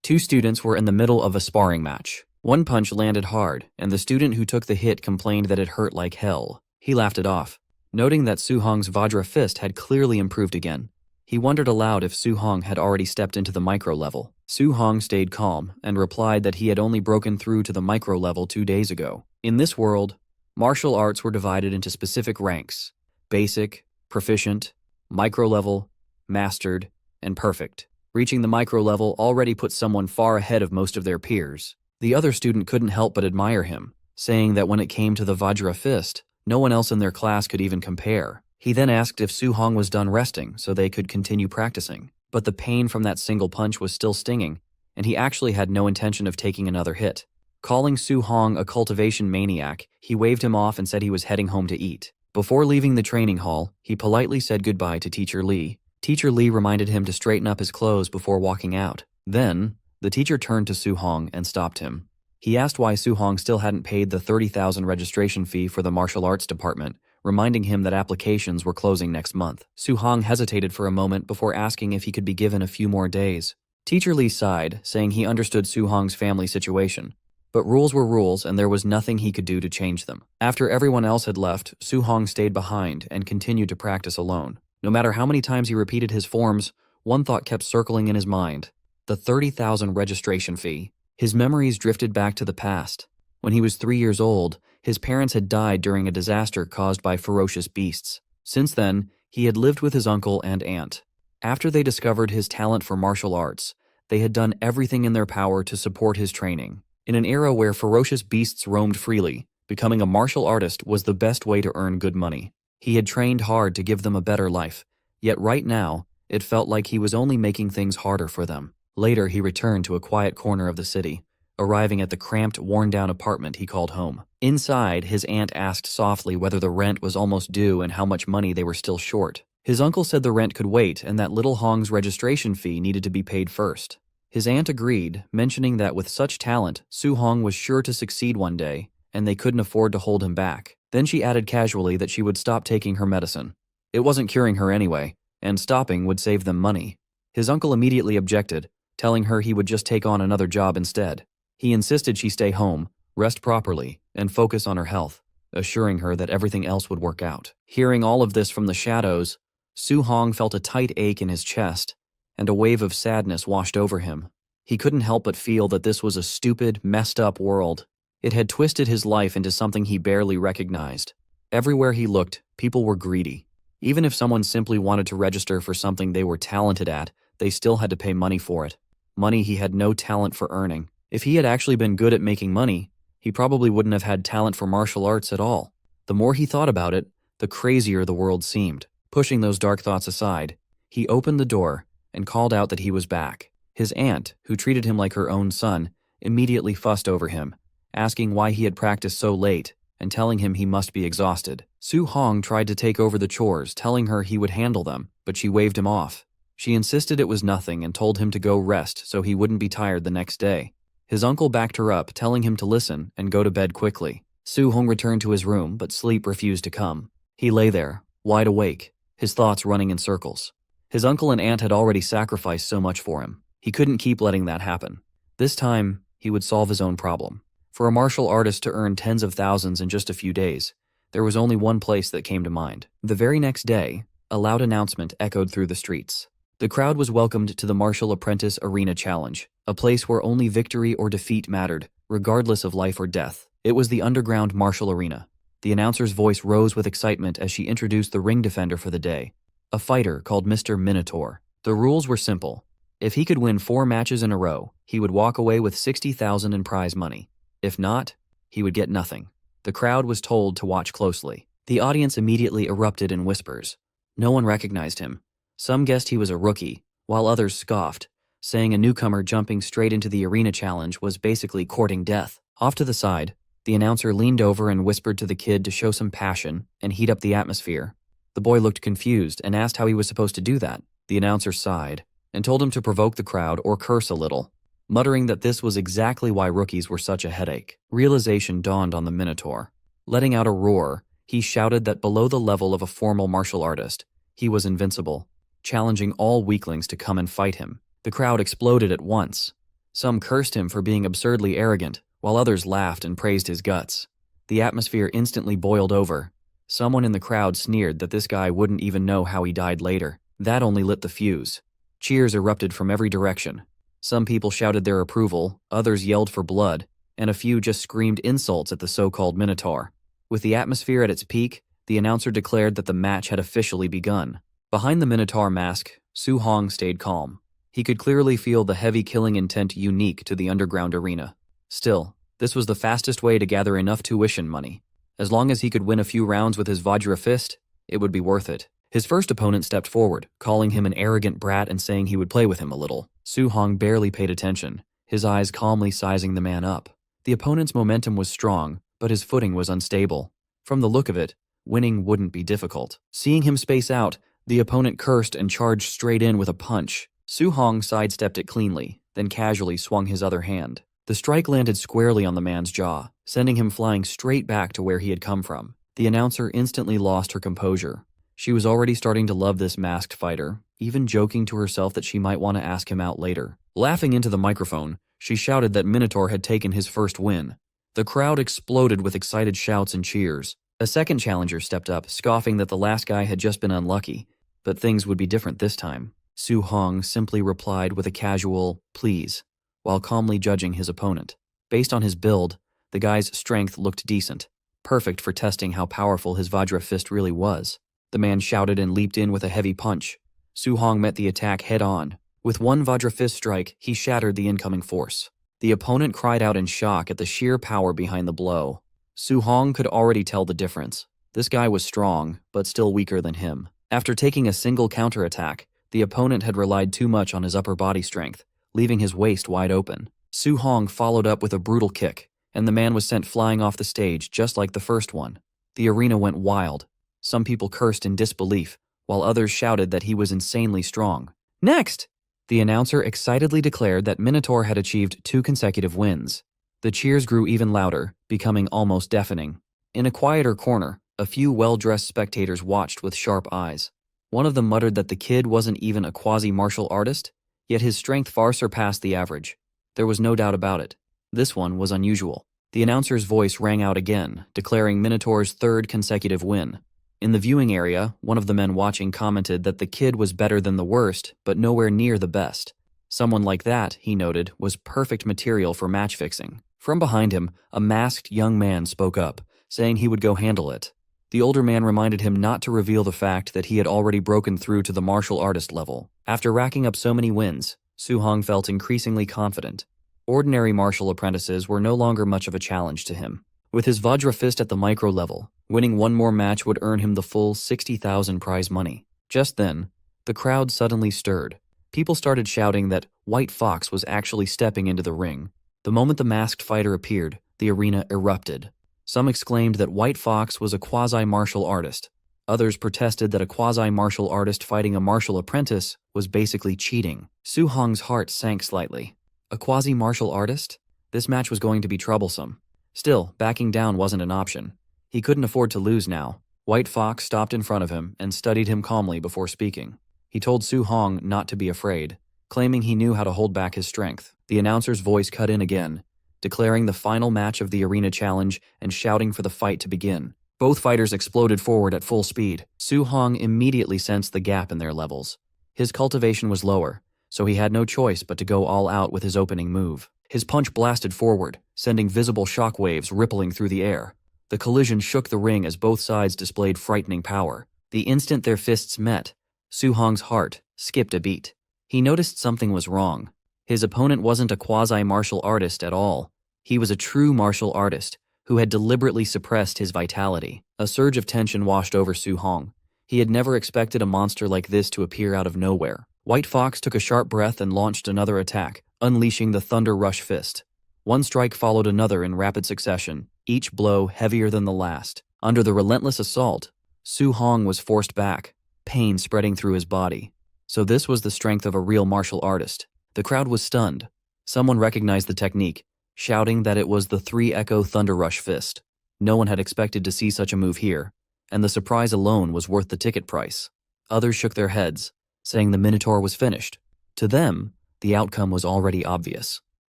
Two students were in the middle of a sparring match. One punch landed hard, and the student who took the hit complained that it hurt like hell. He laughed it off, noting that Su-hong's Vajra fist had clearly improved again. He wondered aloud if Su-hong had already stepped into the micro level. Su-hong stayed calm and replied that he had only broken through to the micro level 2 days ago. In this world, martial arts were divided into specific ranks: basic, proficient, micro level, mastered, and perfect. Reaching the micro level already put someone far ahead of most of their peers. The other student couldn't help but admire him, saying that when it came to the Vajra fist, no one else in their class could even compare. He then asked if Su-hong was done resting so they could continue practicing, but the pain from that single punch was still stinging, and he actually had no intention of taking another hit. Calling Su-hong a cultivation maniac, he waved him off and said he was heading home to eat. Before leaving the training hall, he politely said goodbye to Teacher Lee. Teacher Lee reminded him to straighten up his clothes before walking out. Then, the teacher turned to Su-hong and stopped him. He asked why Su-hong still hadn't paid the 30,000 registration fee for the martial arts department, reminding him that applications were closing next month. Su-hong hesitated for a moment before asking if he could be given a few more days. Teacher Lee sighed, saying he understood Su-hong's family situation. But rules were rules, and there was nothing he could do to change them. After everyone else had left, Su-hong stayed behind and continued to practice alone. No matter how many times he repeated his forms, one thought kept circling in his mind: the 30,000 registration fee. His memories drifted back to the past. When he was 3 years old, his parents had died during a disaster caused by ferocious beasts. Since then, he had lived with his uncle and aunt. After they discovered his talent for martial arts, they had done everything in their power to support his training. In an era where ferocious beasts roamed freely, becoming a martial artist was the best way to earn good money. He had trained hard to give them a better life, yet right now, it felt like he was only making things harder for them. Later, he returned to a quiet corner of the city, arriving at the cramped, worn-down apartment he called home. Inside, his aunt asked softly whether the rent was almost due and how much money they were still short. His uncle said the rent could wait and that little Hong's registration fee needed to be paid first. His aunt agreed, mentioning that with such talent, Su-hong was sure to succeed one day, and they couldn't afford to hold him back. Then she added casually that she would stop taking her medicine. It wasn't curing her anyway, and stopping would save them money. His uncle immediately objected, telling her he would just take on another job instead. He insisted she stay home, rest properly, and focus on her health, assuring her that everything else would work out. Hearing all of this from the shadows, Su-hong felt a tight ache in his chest, and a wave of sadness washed over him. He couldn't help but feel that this was a stupid, messed up world. It had twisted his life into something he barely recognized. Everywhere he looked, people were greedy. Even if someone simply wanted to register for something they were talented at, they still had to pay money for it. Money he had no talent for earning. If he had actually been good at making money, he probably wouldn't have had talent for martial arts at all. The more he thought about it, the crazier the world seemed. Pushing those dark thoughts aside, he opened the door and called out that he was back. His aunt, who treated him like her own son, immediately fussed over him, asking why he had practiced so late and telling him he must be exhausted. Su-hong tried to take over the chores, telling her he would handle them, but she waved him off. She insisted it was nothing and told him to go rest so he wouldn't be tired the next day. His uncle backed her up, telling him to listen and go to bed quickly. Su-hong returned to his room, but sleep refused to come. He lay there, wide awake, his thoughts running in circles. His uncle and aunt had already sacrificed so much for him. He couldn't keep letting that happen. This time, he would solve his own problem. For a martial artist to earn tens of thousands in just a few days, there was only one place that came to mind. The very next day, a loud announcement echoed through the streets. The crowd was welcomed to the Martial Apprentice Arena Challenge, a place where only victory or defeat mattered, regardless of life or death. It was the underground martial arena. The announcer's voice rose with excitement as she introduced the ring defender for the day, a fighter called Mr. Minotaur. The rules were simple. If he could win 4 matches in a row, he would walk away with 60,000 in prize money. If not, he would get nothing. The crowd was told to watch closely. The audience immediately erupted in whispers. No one recognized him. Some guessed he was a rookie, while others scoffed, saying a newcomer jumping straight into the arena challenge was basically courting death. Off to the side, the announcer leaned over and whispered to the kid to show some passion and heat up the atmosphere. The boy looked confused and asked how he was supposed to do that. The announcer sighed and told him to provoke the crowd or curse a little, muttering that this was exactly why rookies were such a headache. Realization dawned on the Minotaur. Letting out a roar, he shouted that below the level of a formal martial artist, he was invincible, challenging all weaklings to come and fight him. The crowd exploded at once. Some cursed him for being absurdly arrogant, while others laughed and praised his guts. The atmosphere instantly boiled over. Someone in the crowd sneered that this guy wouldn't even know how he died later. That only lit the fuse. Cheers erupted from every direction. Some people shouted their approval, others yelled for blood, and a few just screamed insults at the so-called Minotaur. With the atmosphere at its peak, the announcer declared that the match had officially begun. Behind the Minotaur mask, Su Hong stayed calm. He could clearly feel the heavy killing intent unique to the underground arena. Still, this was the fastest way to gather enough tuition money. As long as he could win a few rounds with his Vajra fist, it would be worth it. His first opponent stepped forward, calling him an arrogant brat and saying he would play with him a little. Su Hong barely paid attention, his eyes calmly sizing the man up. The opponent's momentum was strong, but his footing was unstable. From the look of it, winning wouldn't be difficult. Seeing him space out, the opponent cursed and charged straight in with a punch. Su Hong sidestepped it cleanly, then casually swung his other hand. The strike landed squarely on the man's jaw, sending him flying straight back to where he had come from. The announcer instantly lost her composure. She was already starting to love this masked fighter, even joking to herself that she might want to ask him out later. Laughing into the microphone, she shouted that Minotaur had taken his first win. The crowd exploded with excited shouts and cheers. A second challenger stepped up, scoffing that the last guy had just been unlucky, but things would be different this time. Su Hong simply replied with a casual, please, while calmly judging his opponent. Based on his build, the guy's strength looked decent, perfect for testing how powerful his Vajra fist really was. The man shouted and leaped in with a heavy punch. Su Hong met the attack head-on. With one Vajra fist strike, he shattered the incoming force. The opponent cried out in shock at the sheer power behind the blow. Su Hong could already tell the difference. This guy was strong, but still weaker than him. After taking a single counterattack, the opponent had relied too much on his upper body strength, leaving his waist wide open. Su Hong followed up with a brutal kick, and the man was sent flying off the stage just like the first one. The arena went wild. Some people cursed in disbelief, while others shouted that he was insanely strong. Next! The announcer excitedly declared that Minotaur had achieved 2 consecutive wins. The cheers grew even louder, becoming almost deafening. In a quieter corner, a few well-dressed spectators watched with sharp eyes. One of them muttered that the kid wasn't even a quasi-martial artist, yet his strength far surpassed the average. There was no doubt about it. This one was unusual. The announcer's voice rang out again, declaring Minotaur's 3rd consecutive win. In the viewing area, one of the men watching commented that the kid was better than the worst, but nowhere near the best. Someone like that, he noted, was perfect material for match fixing. From behind him, a masked young man spoke up, saying he would go handle it. The older man reminded him not to reveal the fact that he had already broken through to the martial artist level. After racking up so many wins, Su Hong felt increasingly confident. Ordinary martial apprentices were no longer much of a challenge to him. With his Vajra fist at the micro level, winning one more match would earn him the full 60,000 prize money. Just then, the crowd suddenly stirred. People started shouting that White Fox was actually stepping into the ring. The moment the masked fighter appeared, the arena erupted. Some exclaimed that White Fox was a quasi-martial artist. Others protested that a quasi-martial artist fighting a martial apprentice was basically cheating. Su Hong's heart sank slightly. A quasi-martial artist? This match was going to be troublesome. Still, backing down wasn't an option. He couldn't afford to lose now. White Fox stopped in front of him and studied him calmly before speaking. He told Su Hong not to be afraid, claiming he knew how to hold back his strength. The announcer's voice cut in again, declaring the final match of the arena challenge and shouting for the fight to begin. Both fighters exploded forward at full speed. Su Hong immediately sensed the gap in their levels. His cultivation was lower, so he had no choice but to go all out with his opening move. His punch blasted forward, sending visible shock waves rippling through the air. The collision shook the ring as both sides displayed frightening power. The instant their fists met, Su Hong's heart skipped a beat. He noticed something was wrong. His opponent wasn't a quasi-martial artist at all. He was a true martial artist who had deliberately suppressed his vitality. A surge of tension washed over Su Hong. He had never expected a monster like this to appear out of nowhere. White Fox took a sharp breath and launched another attack, unleashing the Thunder Rush Fist. One strike followed another in rapid succession, each blow heavier than the last. Under the relentless assault, Su Hong was forced back, pain spreading through his body. So this was the strength of a real martial artist. The crowd was stunned. Someone recognized the technique, shouting that it was the 3-Echo Thunder Rush Fist. No one had expected to see such a move here, and the surprise alone was worth the ticket price. Others shook their heads, saying the Minotaur was finished. To them, the outcome was already obvious.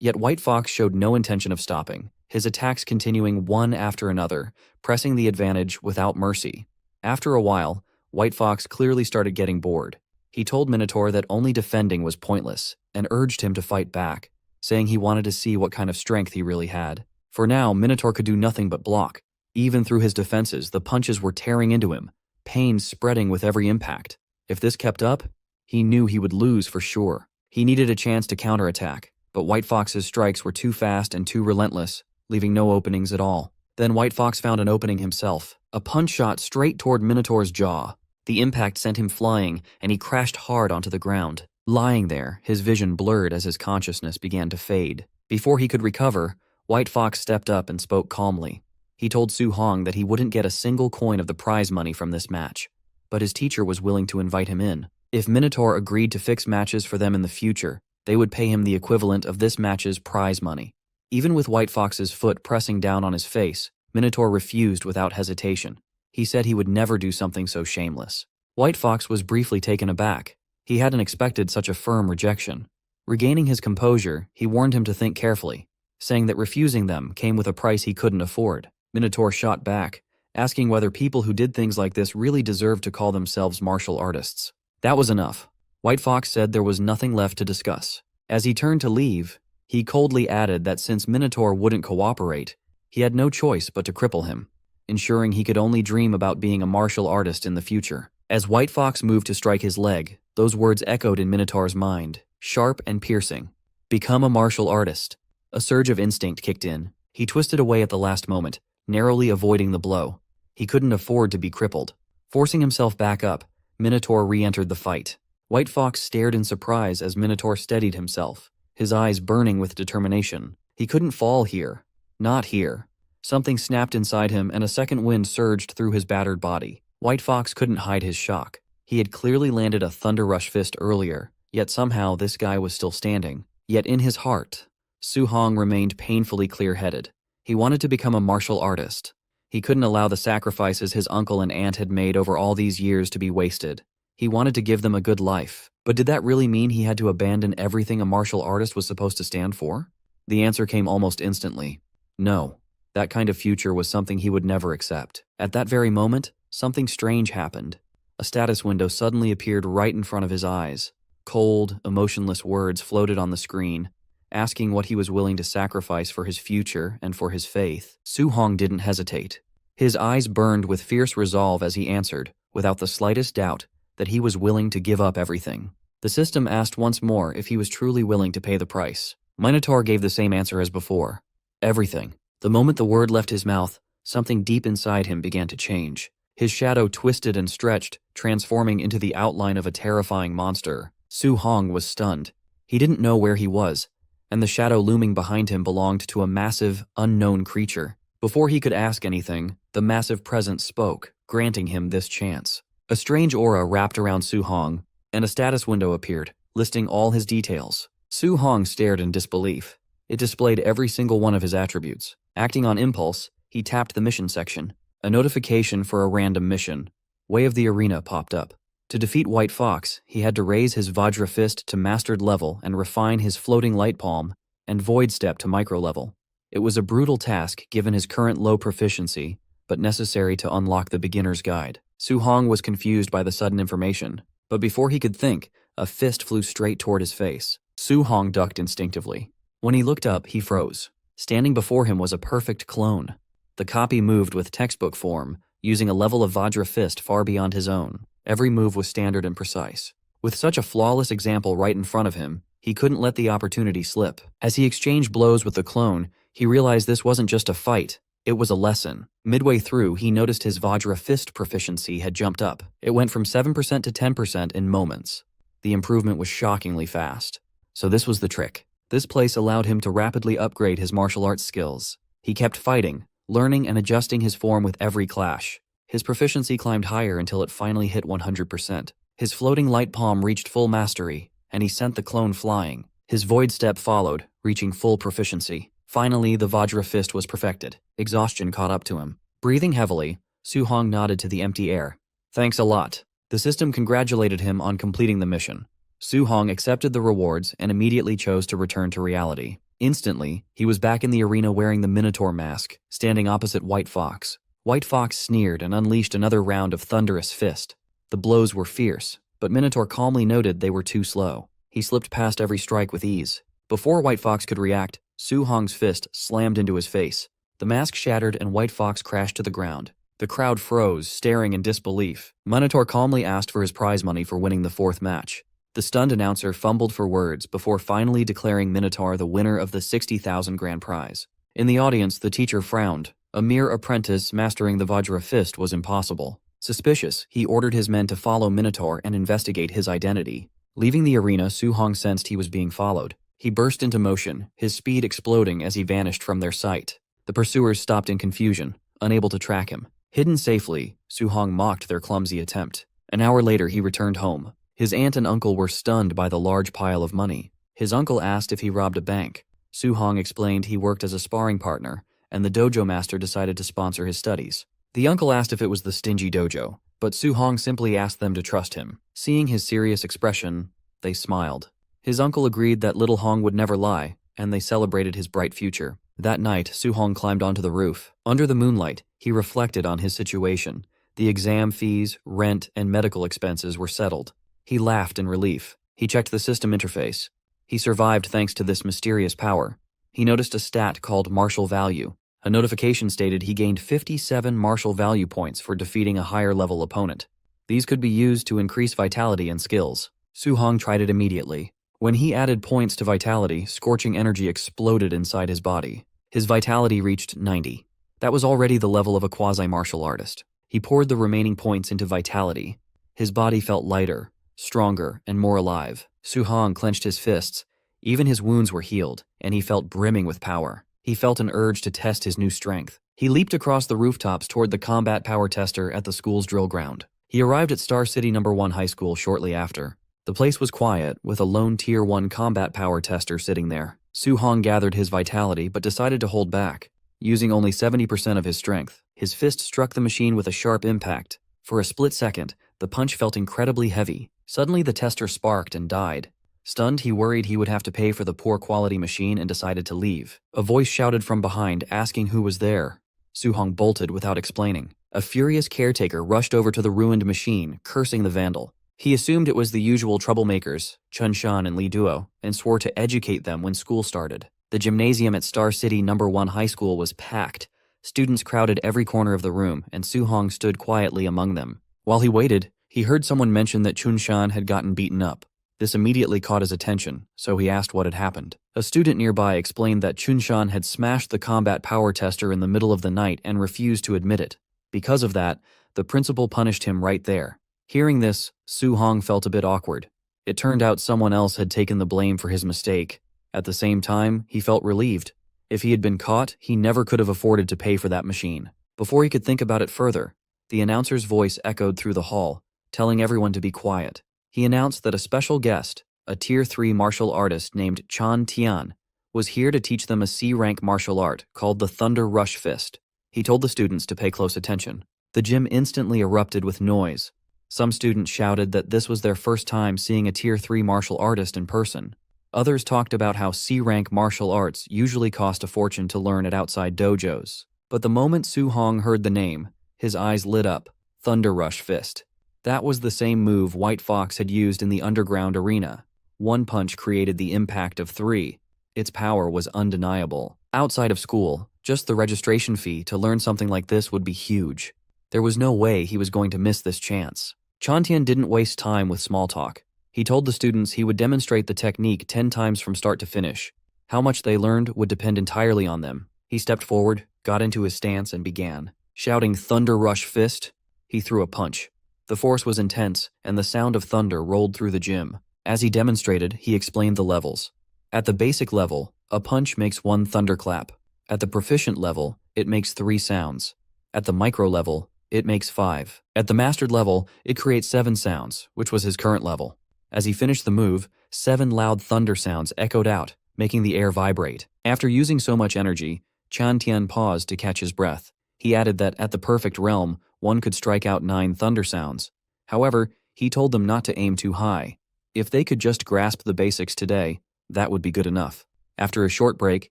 Yet White Fox showed no intention of stopping, his attacks continuing one after another, pressing the advantage without mercy. After a while, White Fox clearly started getting bored. He told Minotaur that only defending was pointless, and urged him to fight back, saying he wanted to see what kind of strength he really had. For now, Minotaur could do nothing but block. Even through his defenses, the punches were tearing into him, pain spreading with every impact. If this kept up, he knew he would lose for sure. He needed a chance to counterattack, but White Fox's strikes were too fast and too relentless, leaving no openings at all. Then White Fox found an opening himself. A punch shot straight toward Minotaur's jaw. The impact sent him flying, and he crashed hard onto the ground. Lying there, his vision blurred as his consciousness began to fade. Before he could recover, White Fox stepped up and spoke calmly. He told Su Hong that he wouldn't get a single coin of the prize money from this match, but his teacher was willing to invite him in. If Minotaur agreed to fix matches for them in the future, they would pay him the equivalent of this match's prize money. Even with White Fox's foot pressing down on his face, Minotaur refused without hesitation. He said he would never do something so shameless. White Fox was briefly taken aback. He hadn't expected such a firm rejection. Regaining his composure, he warned him to think carefully, saying that refusing them came with a price he couldn't afford. Minotaur shot back, asking whether people who did things like this really deserved to call themselves martial artists. That was enough. White Fox said there was nothing left to discuss. As he turned to leave, he coldly added that since Minotaur wouldn't cooperate, he had no choice but to cripple him, ensuring he could only dream about being a martial artist in the future. As White Fox moved to strike his leg, those words echoed in Minotaur's mind, sharp and piercing. Become a martial artist. A surge of instinct kicked in. He twisted away at the last moment, narrowly avoiding the blow. He couldn't afford to be crippled. Forcing himself back up, Minotaur re-entered the fight. White Fox stared in surprise as Minotaur steadied himself, his eyes burning with determination. He couldn't fall here. Not here. Something snapped inside him and a second wind surged through his battered body. White Fox couldn't hide his shock. He had clearly landed a Thunder Rush fist earlier, yet somehow this guy was still standing. Yet in his heart, Su Hong remained painfully clear-headed. He wanted to become a martial artist. He couldn't allow the sacrifices his uncle and aunt had made over all these years to be wasted. He wanted to give them a good life. But did that really mean he had to abandon everything a martial artist was supposed to stand for? The answer came almost instantly. No. That kind of future was something he would never accept. At that very moment, something strange happened. A status window suddenly appeared right in front of his eyes. Cold, emotionless words floated on the screen, asking what he was willing to sacrifice for his future and for his faith. Su Hong didn't hesitate. His eyes burned with fierce resolve as he answered, without the slightest doubt, that he was willing to give up everything. The system asked once more if he was truly willing to pay the price. Minotaur gave the same answer as before. Everything. The moment the word left his mouth, something deep inside him began to change. His shadow twisted and stretched, transforming into the outline of a terrifying monster. Su Hong was stunned. He didn't know where he was, and the shadow looming behind him belonged to a massive, unknown creature. Before he could ask anything, the massive presence spoke, granting him this chance. A strange aura wrapped around Su Hong, and a status window appeared, listing all his details. Su Hong stared in disbelief. It displayed every single one of his attributes. Acting on impulse, he tapped the mission section. A notification for a random mission. Way of the Arena popped up. To defeat White Fox, he had to raise his Vajra Fist to mastered level and refine his floating light palm and Void Step to micro level. It was a brutal task given his current low proficiency, but necessary to unlock the beginner's guide. Su Hong was confused by the sudden information, but before he could think, a fist flew straight toward his face. Su Hong ducked instinctively. When he looked up, he froze. Standing before him was a perfect clone. The copy moved with textbook form, using a level of Vajra Fist far beyond his own. Every move was standard and precise. With such a flawless example right in front of him, he couldn't let the opportunity slip. As he exchanged blows with the clone, he realized this wasn't just a fight, it was a lesson. Midway through, he noticed his Vajra Fist proficiency had jumped up. It went from 7% to 10% in moments. The improvement was shockingly fast. So this was the trick. This place allowed him to rapidly upgrade his martial arts skills. He kept fighting, learning and adjusting his form with every clash. His proficiency climbed higher until it finally hit 100%. His floating light palm reached full mastery, and he sent the clone flying. His Void Step followed, reaching full proficiency. Finally, the Vajra Fist was perfected. Exhaustion caught up to him. Breathing heavily, Su Hong nodded to the empty air. Thanks a lot. The system congratulated him on completing the mission. Su Hong accepted the rewards and immediately chose to return to reality. Instantly, he was back in the arena wearing the Minotaur mask, standing opposite White Fox. White Fox sneered and unleashed another round of thunderous fist. The blows were fierce, but Minotaur calmly noted they were too slow. He slipped past every strike with ease. Before White Fox could react, Su Hong's fist slammed into his face. The mask shattered and White Fox crashed to the ground. The crowd froze, staring in disbelief. Minotaur calmly asked for his prize money for winning the fourth match. The stunned announcer fumbled for words before finally declaring Minotaur the winner of the 60,000 grand prize. In the audience, the teacher frowned. A mere apprentice mastering the Vajra fist was impossible. Suspicious, he ordered his men to follow Minotaur and investigate his identity. Leaving the arena, Su Hong sensed he was being followed. He burst into motion, his speed exploding as he vanished from their sight. The pursuers stopped in confusion, unable to track him. Hidden safely, Su Hong mocked their clumsy attempt. An hour later, he returned home. His aunt and uncle were stunned by the large pile of money. His uncle asked if he robbed a bank. Su Hong explained he worked as a sparring partner, and the dojo master decided to sponsor his studies. The uncle asked if it was the stingy dojo, but Su Hong simply asked them to trust him. Seeing his serious expression, they smiled. His uncle agreed that little Hong would never lie, and they celebrated his bright future. That night, Su Hong climbed onto the roof. Under the moonlight, he reflected on his situation. The exam fees, rent, and medical expenses were settled. He laughed in relief. He checked the system interface. He survived thanks to this mysterious power. He noticed a stat called martial value. A notification stated he gained 57 martial value points for defeating a higher-level opponent. These could be used to increase vitality and skills. Su Hong tried it immediately. When he added points to vitality, scorching energy exploded inside his body. His vitality reached 90. That was already the level of a quasi-martial artist. He poured the remaining points into vitality. His body felt lighter, stronger, and more alive. Su Hong clenched his fists. Even his wounds were healed, and he felt brimming with power. He felt an urge to test his new strength. He leaped across the rooftops toward the combat power tester at the school's drill ground. He arrived at Star City No. 1 High School shortly after. The place was quiet, with a lone Tier 1 combat power tester sitting there. Su Hong gathered his vitality but decided to hold back. Using only 70% of his strength, his fist struck the machine with a sharp impact. For a split second, the punch felt incredibly heavy. Suddenly, the tester sparked and died. Stunned, he worried he would have to pay for the poor quality machine and decided to leave. A voice shouted from behind, asking who was there. Su Hong bolted without explaining. A furious caretaker rushed over to the ruined machine, cursing the vandal. He assumed it was the usual troublemakers, Chun Shan and Li Duo, and swore to educate them when school started. The gymnasium at Star City No. 1 High School was packed. Students crowded every corner of the room, and Su Hong stood quietly among them. While he waited, he heard someone mention that Chun Shan had gotten beaten up. This immediately caught his attention, so he asked what had happened. A student nearby explained that Chun Shan had smashed the combat power tester in the middle of the night and refused to admit it. Because of that, the principal punished him right there. Hearing this, Su Hong felt a bit awkward. It turned out someone else had taken the blame for his mistake. At the same time, he felt relieved. If he had been caught, he never could have afforded to pay for that machine. Before he could think about it further, the announcer's voice echoed through the hall, telling everyone to be quiet. He announced that a special guest, a Tier 3 martial artist named Chan Tian, was here to teach them a C-rank martial art called the Thunder Rush Fist. He told the students to pay close attention. The gym instantly erupted with noise. Some students shouted that this was their first time seeing a Tier 3 martial artist in person. Others talked about how C-rank martial arts usually cost a fortune to learn at outside dojos. But the moment Su Hong heard the name, his eyes lit up. Thunder Rush Fist. That was the same move White Fox had used in the underground arena. One punch created the impact of 3. Its power was undeniable. Outside of school, just the registration fee to learn something like this would be huge. There was no way he was going to miss this chance. Chantian didn't waste time with small talk. He told the students he would demonstrate the technique 10 times from start to finish. How much they learned would depend entirely on them. He stepped forward, got into his stance, and began. Shouting Thunder Rush Fist, he threw a punch. The force was intense, and the sound of thunder rolled through the gym. As he demonstrated, he explained the levels. At the basic level, a punch makes 1 thunderclap. At the proficient level, it makes 3 sounds. At the micro level, it makes 5. At the mastered level, it creates 7 sounds, which was his current level. As he finished the move, 7 loud thunder sounds echoed out, making the air vibrate. After using so much energy, Chan Tian paused to catch his breath. He added that at the perfect realm, one could strike out 9 thunder sounds. However, he told them not to aim too high. If they could just grasp the basics today, that would be good enough. After a short break,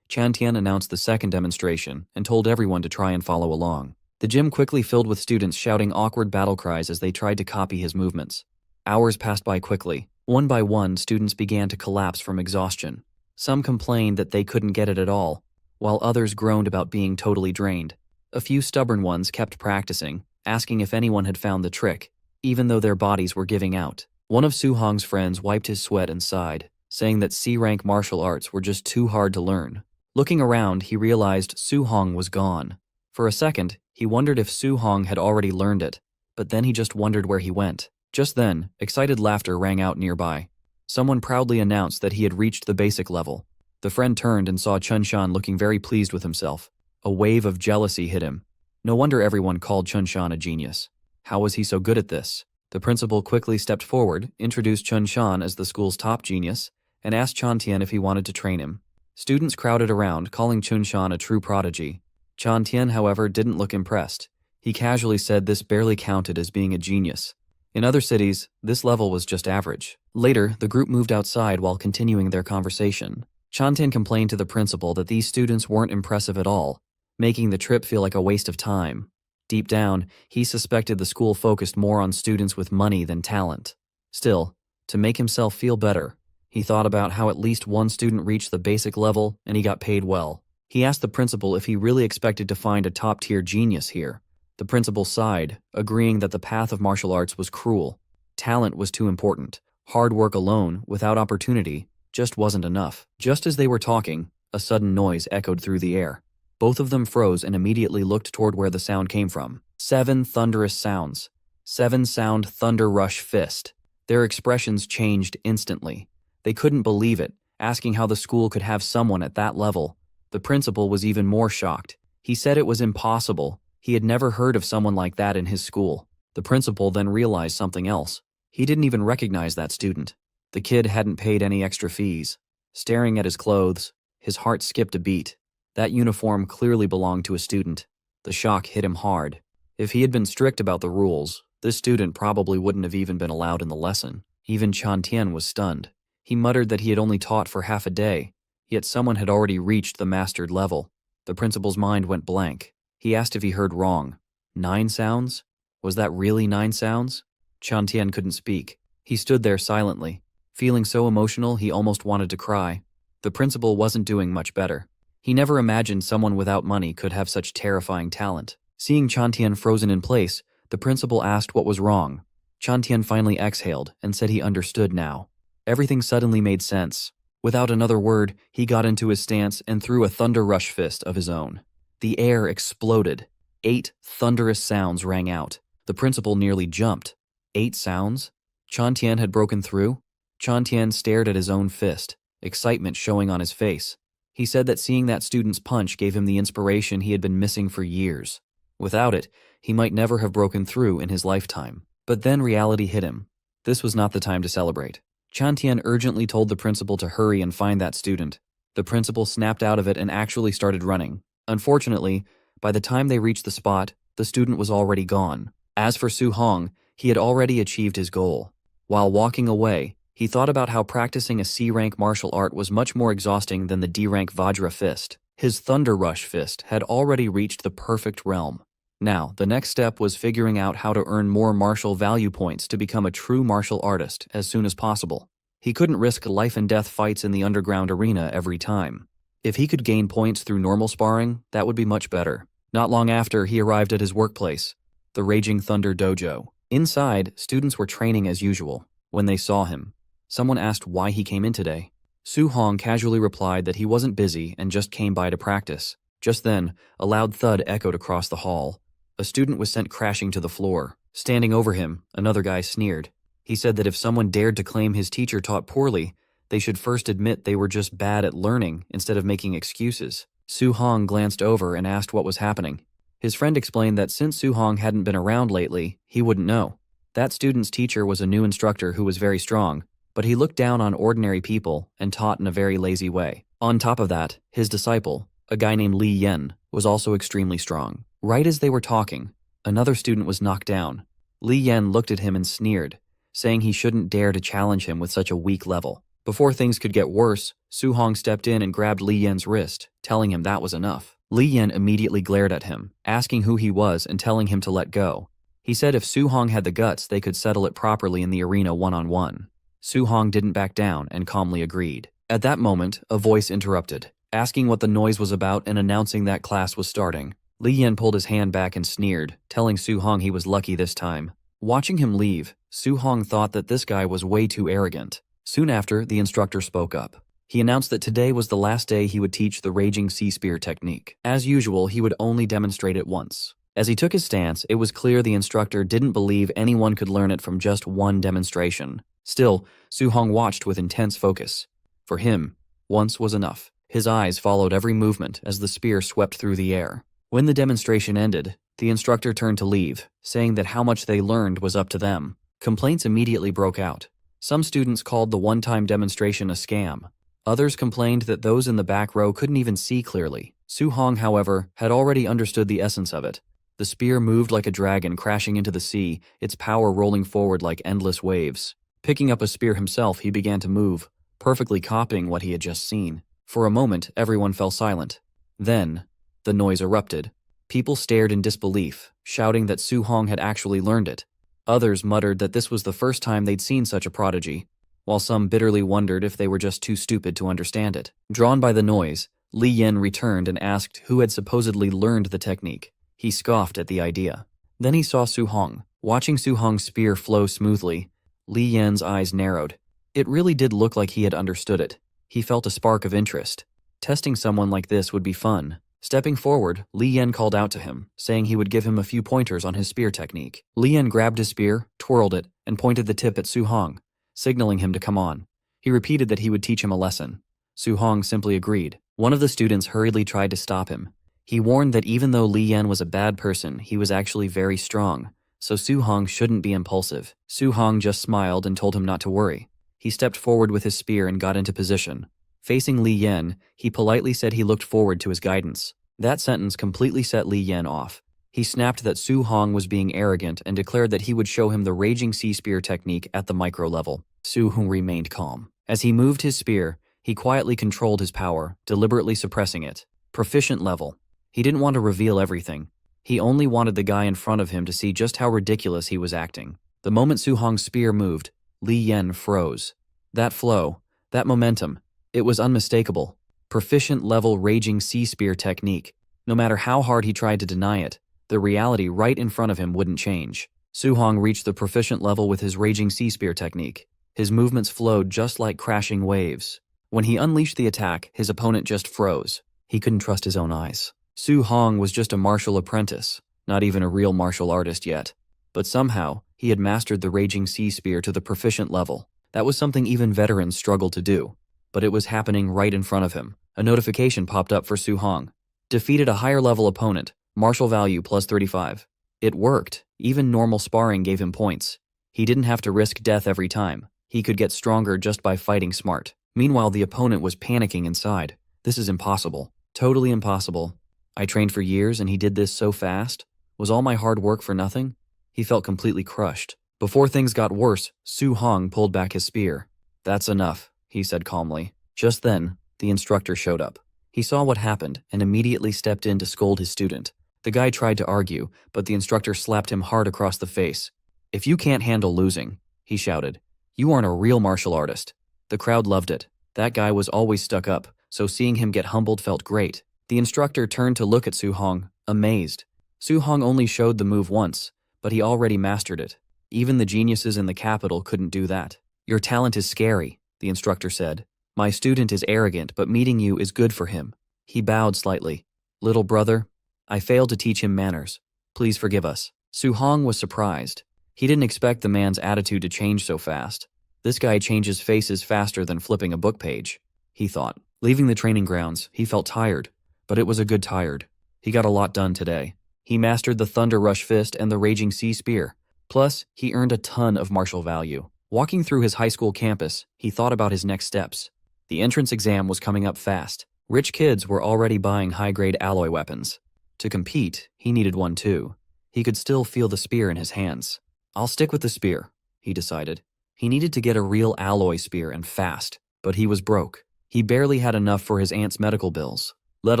Chan Tian announced the second demonstration and told everyone to try and follow along. The gym quickly filled with students shouting awkward battle cries as they tried to copy his movements. Hours passed by quickly. One by one, students began to collapse from exhaustion. Some complained that they couldn't get it at all, while others groaned about being totally drained. A few stubborn ones kept practicing, asking if anyone had found the trick, even though their bodies were giving out. One of Su Hong's friends wiped his sweat and sighed, saying that C-rank martial arts were just too hard to learn. Looking around, he realized Su Hong was gone. For a second, he wondered if Su Hong had already learned it, but then he just wondered where he went. Just then, excited laughter rang out nearby. Someone proudly announced that he had reached the basic level. The friend turned and saw Chun Shan looking very pleased with himself. A wave of jealousy hit him. No wonder everyone called Chun Shan a genius. How was he so good at this? The principal quickly stepped forward, introduced Chun Shan as the school's top genius, and asked Chan Tian if he wanted to train him. Students crowded around, calling Chun Shan a true prodigy. Chan Tian, however, didn't look impressed. He casually said this barely counted as being a genius. In other cities, this level was just average. Later, the group moved outside while continuing their conversation. Chan Tian complained to the principal that these students weren't impressive at all, making the trip feel like a waste of time. Deep down, he suspected the school focused more on students with money than talent. Still, to make himself feel better, he thought about how at least one student reached the basic level and he got paid well. He asked the principal if he really expected to find a top-tier genius here. The principal sighed, agreeing that the path of martial arts was cruel. Talent was too important. Hard work alone, without opportunity, just wasn't enough. Just as they were talking, a sudden noise echoed through the air. Both of them froze and immediately looked toward where the sound came from. 7 thunderous sounds. 7-sound thunder rush fist. Their expressions changed instantly. They couldn't believe it, asking how the school could have someone at that level. The principal was even more shocked. He said it was impossible. He had never heard of someone like that in his school. The principal then realized something else. He didn't even recognize that student. The kid hadn't paid any extra fees. Staring at his clothes, his heart skipped a beat. That uniform clearly belonged to a student. The shock hit him hard. If he had been strict about the rules, this student probably wouldn't have even been allowed in the lesson. Even Chan Tian was stunned. He muttered that he had only taught for half a day, yet someone had already reached the mastered level. The principal's mind went blank. He asked if he heard wrong. 9 sounds? Was that really 9 sounds? Chan Tian couldn't speak. He stood there silently, feeling so emotional he almost wanted to cry. The principal wasn't doing much better. He never imagined someone without money could have such terrifying talent. Seeing Chan Tian frozen in place, the principal asked what was wrong. Chan Tian finally exhaled and said he understood now. Everything suddenly made sense. Without another word, he got into his stance and threw a thunder rush fist of his own. The air exploded. 8 thunderous sounds rang out. The principal nearly jumped. 8 sounds? Chan Tian had broken through? Chan Tian stared at his own fist, excitement showing on his face. He said that seeing that student's punch gave him the inspiration he had been missing for years. Without it, he might never have broken through in his lifetime. But then reality hit him. This was not the time to celebrate. Chan Tian urgently told the principal to hurry and find that student. The principal snapped out of it and actually started running. Unfortunately, by the time they reached the spot, the student was already gone. As for Su Hong, he had already achieved his goal. While walking away, he thought about how practicing a C-rank martial art was much more exhausting than the D-rank Vajra fist. His Thunder Rush fist had already reached the perfect realm. Now, the next step was figuring out how to earn more martial value points to become a true martial artist as soon as possible. He couldn't risk life and death fights in the underground arena every time. If he could gain points through normal sparring, that would be much better. Not long after, he arrived at his workplace, the Raging Thunder Dojo. Inside, students were training as usual. When they saw him, someone asked why he came in today. Su Hong casually replied that he wasn't busy and just came by to practice. Just then, a loud thud echoed across the hall. A student was sent crashing to the floor. Standing over him, another guy sneered. He said that if someone dared to claim his teacher taught poorly, they should first admit they were just bad at learning instead of making excuses. Su Hong glanced over and asked what was happening. His friend explained that since Su Hong hadn't been around lately, he wouldn't know. That student's teacher was a new instructor who was very strong, but he looked down on ordinary people and taught in a very lazy way. On top of that, his disciple, a guy named Li Yen, was also extremely strong. Right as they were talking, another student was knocked down. Li Yen looked at him and sneered, saying he shouldn't dare to challenge him with such a weak level. Before things could get worse, Su Hong stepped in and grabbed Li Yan's wrist, telling him that was enough. Li Yan immediately glared at him, asking who he was and telling him to let go. He said if Su Hong had the guts, they could settle it properly in the arena one-on-one. Su Hong didn't back down and calmly agreed. At that moment, a voice interrupted, asking what the noise was about and announcing that class was starting. Li Yan pulled his hand back and sneered, telling Su Hong he was lucky this time. Watching him leave, Su Hong thought that this guy was way too arrogant. Soon after, the instructor spoke up. He announced that today was the last day he would teach the Raging Sea Spear technique. As usual, he would only demonstrate it once. As he took his stance, it was clear the instructor didn't believe anyone could learn it from just one demonstration. Still, Su Hong watched with intense focus. For him, once was enough. His eyes followed every movement as the spear swept through the air. When the demonstration ended, the instructor turned to leave, saying that how much they learned was up to them. Complaints immediately broke out. Some students called the one-time demonstration a scam. Others complained that those in the back row couldn't even see clearly. Su Hong, however, had already understood the essence of it. The spear moved like a dragon crashing into the sea, its power rolling forward like endless waves. Picking up a spear himself, he began to move, perfectly copying what he had just seen. For a moment, everyone fell silent. Then, the noise erupted. People stared in disbelief, shouting that Su Hong had actually learned it. Others muttered that this was the first time they'd seen such a prodigy, while some bitterly wondered if they were just too stupid to understand it. Drawn by the noise, Li Yan returned and asked who had supposedly learned the technique. He scoffed at the idea. Then he saw Su Hong. Watching Su Hong's spear flow smoothly, Li Yan's eyes narrowed. It really did look like he had understood it. He felt a spark of interest. Testing someone like this would be fun. Stepping forward, Li Yan called out to him, saying he would give him a few pointers on his spear technique. Li Yan grabbed his spear, twirled it, and pointed the tip at Su Hong, signaling him to come on. He repeated that he would teach him a lesson. Su Hong simply agreed. One of the students hurriedly tried to stop him. He warned that even though Li Yan was a bad person, he was actually very strong, so Su Hong shouldn't be impulsive. Su Hong just smiled and told him not to worry. He stepped forward with his spear and got into position. Facing Li Yan, he politely said he looked forward to his guidance. That sentence completely set Li Yan off. He snapped that Su Hong was being arrogant and declared that he would show him the Raging Sea Spear technique at the micro level. Su Hong remained calm. As he moved his spear, he quietly controlled his power, deliberately suppressing it. Proficient level. He didn't want to reveal everything. He only wanted the guy in front of him to see just how ridiculous he was acting. The moment Su Hong's spear moved, Li Yan froze. That flow, that momentum, it was unmistakable. Proficient level Raging Sea Spear technique. No matter how hard he tried to deny it, the reality right in front of him wouldn't change. Su Hong reached the proficient level with his Raging Sea Spear technique. His movements flowed just like crashing waves. When he unleashed the attack, his opponent just froze. He couldn't trust his own eyes. Su Hong was just a martial apprentice, not even a real martial artist yet. But somehow, he had mastered the Raging Sea Spear to the proficient level. That was something even veterans struggled to do. But it was happening right in front of him. A notification popped up for Su Hong. Defeated a higher level opponent, martial value plus 35. It worked. Even normal sparring gave him points. He didn't have to risk death every time. He could get stronger just by fighting smart. Meanwhile, the opponent was panicking inside. This is impossible. Totally impossible. I trained for years and he did this so fast. Was all my hard work for nothing? He felt completely crushed. Before things got worse, Su Hong pulled back his spear. That's enough, he said calmly. Just then, the instructor showed up. He saw what happened and immediately stepped in to scold his student. The guy tried to argue, but the instructor slapped him hard across the face. If you can't handle losing, he shouted, you aren't a real martial artist. The crowd loved it. That guy was always stuck up, so seeing him get humbled felt great. The instructor turned to look at Su Hong, amazed. Su Hong only showed the move once, but he already mastered it. Even the geniuses in the capital couldn't do that. Your talent is scary, the instructor said. My student is arrogant, but meeting you is good for him. He bowed slightly. Little brother, I failed to teach him manners. Please forgive us. Su Hong was surprised. He didn't expect the man's attitude to change so fast. This guy changes faces faster than flipping a book page, he thought. Leaving the training grounds, he felt tired, but it was a good tired. He got a lot done today. He mastered the Thunder Rush Fist and the Raging Sea Spear. Plus, he earned a ton of martial value. Walking through his high school campus, he thought about his next steps. The entrance exam was coming up fast. Rich kids were already buying high-grade alloy weapons. To compete, he needed one too. He could still feel the spear in his hands. I'll stick with the spear, he decided. He needed to get a real alloy spear and fast. But he was broke. He barely had enough for his aunt's medical bills, let